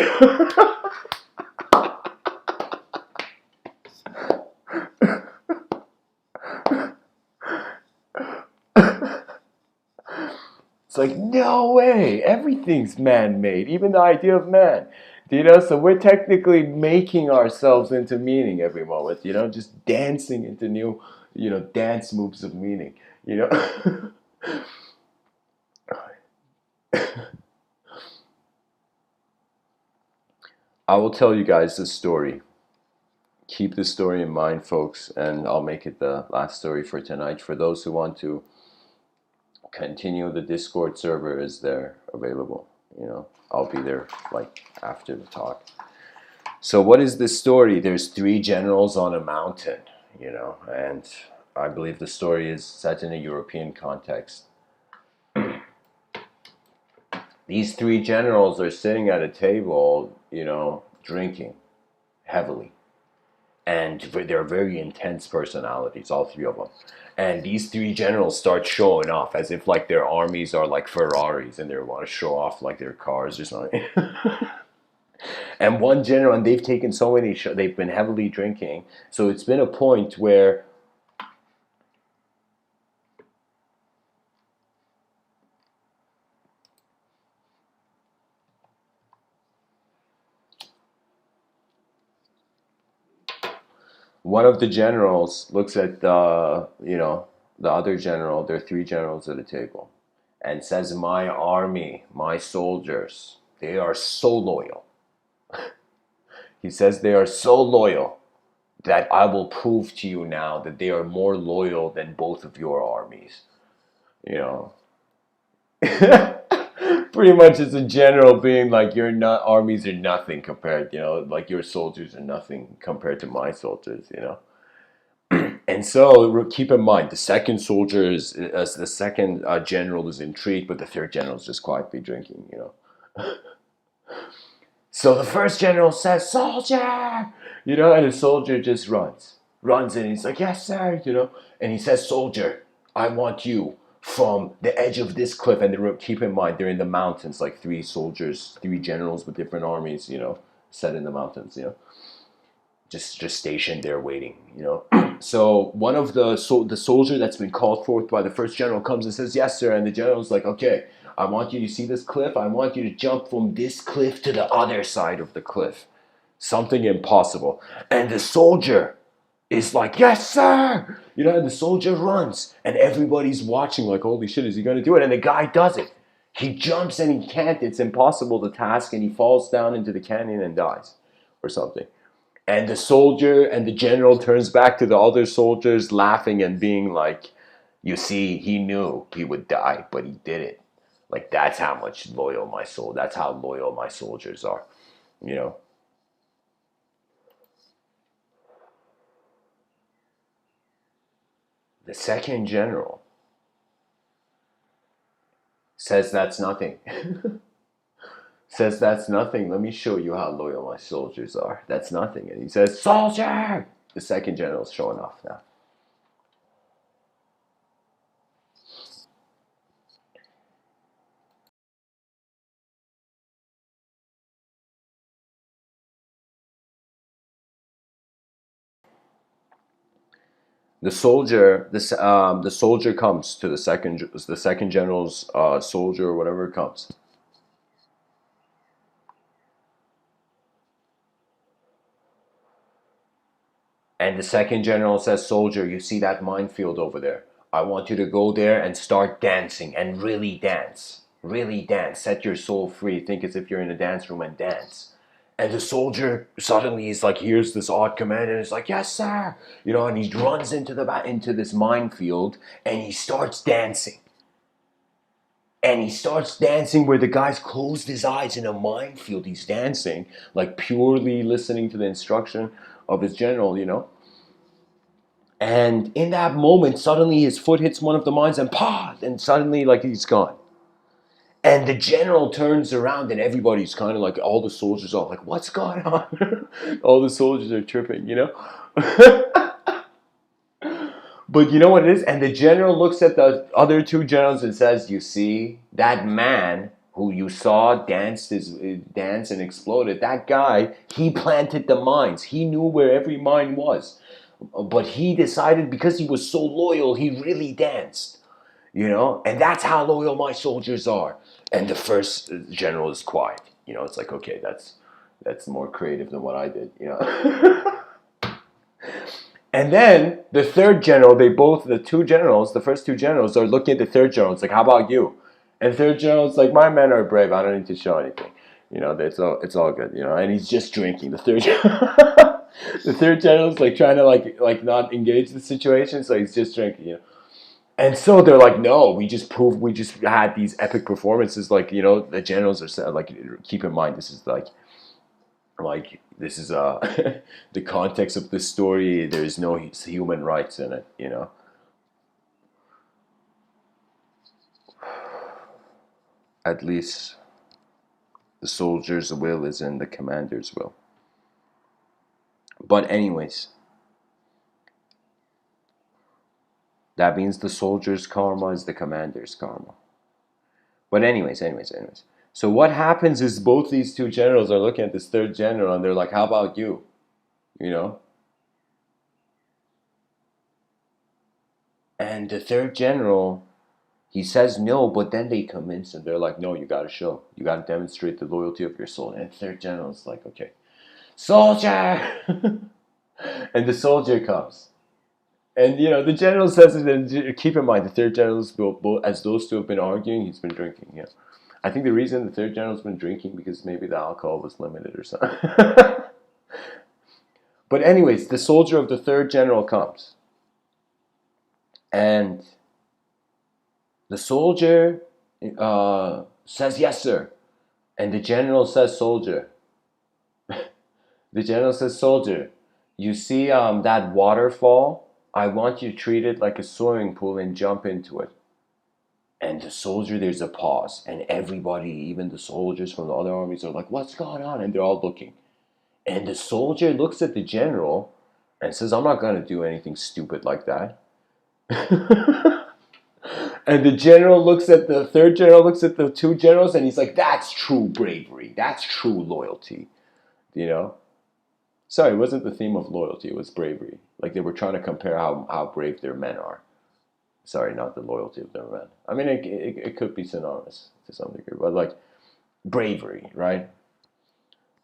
It's like, no way, everything's man-made, even the idea of man. So we're technically making ourselves into meaning every moment, just dancing into new, dance moves of meaning, you know. I will tell you guys this story. Keep this story in mind, folks, and I'll make it the last story for tonight. For those who want to continue, the Discord server is there available. I'll be there like after the talk. So what is this story? There's 3 generals on a mountain, and I believe the story is set in a European context. These 3 generals are sitting at a table, drinking heavily. And they're very intense personalities, all 3 of them. And these 3 generals start showing off as if like their armies are like Ferraris and they want to show off like their cars or something. And one general, and they've taken so many, they've been heavily drinking. So it's been a point where one of the generals looks at the other general, there are 3 generals at a table, and says, my army, my soldiers, they are so loyal. He says they are so loyal that I will prove to you now that they are more loyal than both of your armies. Pretty much it's a general being like, your armies are nothing compared, like your soldiers are nothing compared to my soldiers, And so keep in mind, the second soldier the second general is intrigued, but the third general is just quietly drinking, So the first general says, soldier, and the soldier just runs in. He's like, yes, sir, and he says, soldier, I want you from the edge of this cliff. And keep in mind, they're in the mountains, like 3 soldiers, 3 generals with different armies, set in the mountains, just stationed there waiting, So one of the soldier that's been called forth by the first general comes and says, yes, sir. And the general's like, okay, I want you to see this cliff. I want you to jump from this cliff to the other side of the cliff. Something impossible. And the soldier is like, yes, sir. And the soldier runs. And everybody's watching like, holy shit, is he going to do it? And the guy does it. He jumps and he can't. It's impossible, the task. And he falls down into the canyon and dies or something. And the soldier and the general turns back to the other soldiers laughing and being like, you see, he knew he would die, but he did it. Like, that's how that's how loyal my soldiers are, The second general says that's nothing. Says that's nothing. Let me show you how loyal my soldiers are. That's nothing. And he says, soldier! The second general's showing off now. The soldier comes to the second general's soldier or whatever comes. And the second general says, soldier, you see that minefield over there? I want you to go there and start dancing and really dance. Really dance. Set your soul free. Think as if you're in a dance room and dance. And the soldier suddenly is like, hears this odd command and is like, yes, sir. And he runs into this minefield and he starts dancing. And he starts dancing where the guy's closed his eyes in a minefield. He's dancing, like purely listening to the instruction of his general, And in that moment, suddenly his foot hits one of the mines and and suddenly like he's gone. And the general turns around and everybody's kind of like, all the soldiers are like, what's going on? All the soldiers are tripping, But you know what it is? And the general looks at the other 2 generals and says, you see, that man who you saw dance and exploded, that guy, he planted the mines. He knew where every mine was. But he decided, because he was so loyal, he really danced. you know, and that's how loyal my soldiers are. And the first general is quiet. You know, it's like, okay, that's more creative than what I did, you know. And then the third general, the first two generals are looking at the third general. It's like, how about you? And the third general is like, my men are brave. I don't need to show anything. You know, it's all good, you know. And he's just drinking. The third general is like trying to like not engage the situation, so he's just drinking, you know. And so they're like, no, we just had these epic performances. Like, you know, the generals are like, keep in mind, this is this is the context of the story. There's no human rights in it, you know. At least the soldier's will is in the commander's will. But anyways, that means the soldier's karma is the commander's karma. But anyways. So what happens is both these two generals are looking at this third general and they're like, how about you? You know? And the third general, he says no, but then they convince him. They're like, no, you gotta show. You gotta demonstrate the loyalty of your soul. And the third general is like, okay, soldier! And the soldier comes. And, you know, the general says it, and keep in mind, the third general, as those two have been arguing, he's been drinking, yeah. I think the reason the third general's been drinking because maybe the alcohol was limited or something. But anyways, the soldier of the third general comes. And the soldier says, yes, sir. And the general says, soldier. The general says, soldier, you see that waterfall? I want you to treat it like a swimming pool and jump into it. And the soldier, there's a pause. And everybody, even the soldiers from the other armies, are like, what's going on? And they're all looking. And the soldier looks at the general and says, I'm not going to do anything stupid like that. And the general looks at the third general, looks at the two generals, and he's like, that's true bravery. That's true loyalty. You know? Sorry, it wasn't the theme of loyalty. It was bravery. Like they were trying to compare how brave their men are. Sorry, not the loyalty of their men. I mean, it could be synonymous to some degree, but like bravery, right?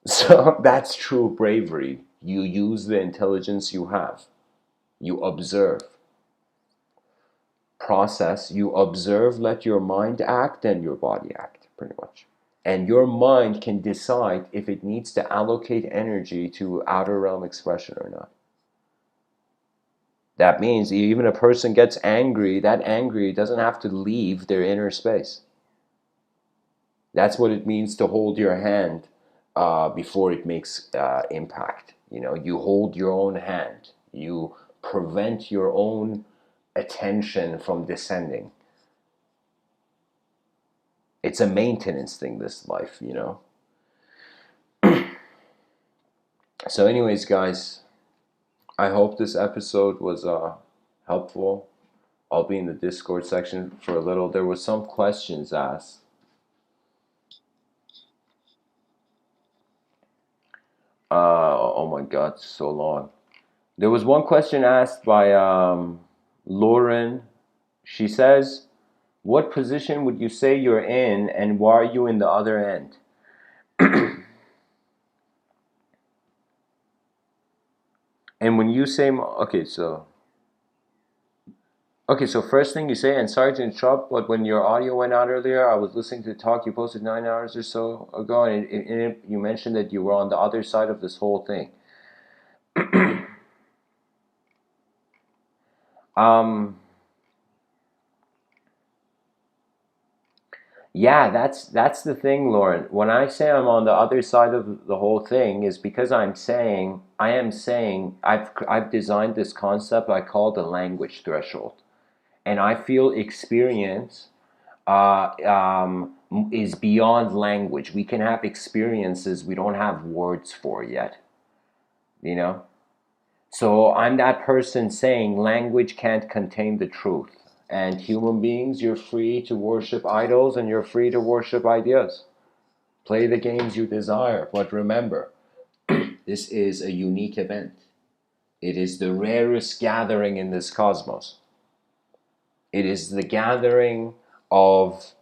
So that's true bravery. You use the intelligence you have. You observe. Process. You observe, let your mind act, and your body act, pretty much. And your mind can decide if it needs to allocate energy to outer realm expression or not. That means even a person gets angry, that angry doesn't have to leave their inner space. That's what it means to hold your hand before it makes impact. You know, you hold your own hand. You prevent your own attention from descending. It's a maintenance thing, this life, you know. So anyways, guys, I hope this episode was helpful. I'll be in the Discord section for a little. There were some questions asked. Oh my God, so long. There was one question asked by Lauren. She says, what position would you say you're in and why are you in the other end? And when you say, okay, so first thing you say, and sorry to interrupt, but when your audio went out earlier, I was listening to the talk you posted 9 hours or so ago, and you mentioned that you were on the other side of this whole thing. Yeah, that's the thing, Lauren. When I say I'm on the other side of the whole thing, is because I am saying I've designed this concept I call the language threshold, and I feel experience is beyond language. We can have experiences we don't have words for yet, you know? So I'm that person saying language can't contain the truth. And human beings, you're free to worship idols and you're free to worship ideas. Play the games you desire, but remember, this is a unique event. It is the rarest gathering in this cosmos. It is the gathering of,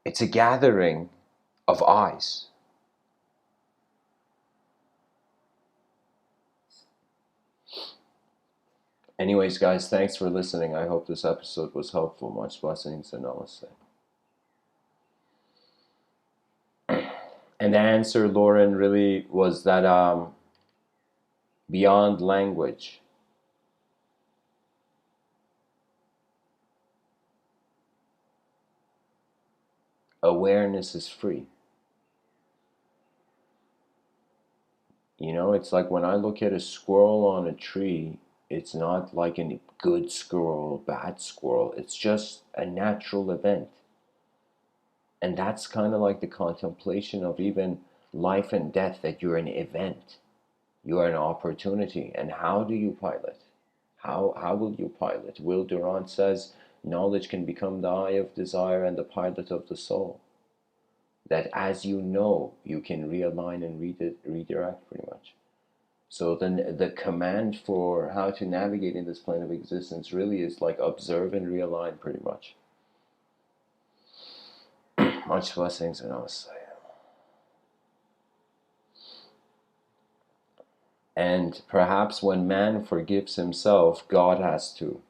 it's a gathering of eyes. Anyways, guys, thanks for listening. I hope this episode was helpful. Much blessings and namaste. And the answer, Lauren, really was that beyond language, awareness is free. You know, it's like when I look at a squirrel on a tree, it's not like a good squirrel, bad squirrel. It's just a natural event. And that's kind of like the contemplation of even life and death, that you're an event. You are an opportunity. And how do you pilot? How will you pilot? Will Durant says, knowledge can become the eye of desire and the pilot of the soul. That as you know, you can realign and redirect pretty much. So then the command for how to navigate in this plane of existence really is like observe and realign pretty much. Much blessings and namaste. And perhaps when man forgives himself, God has to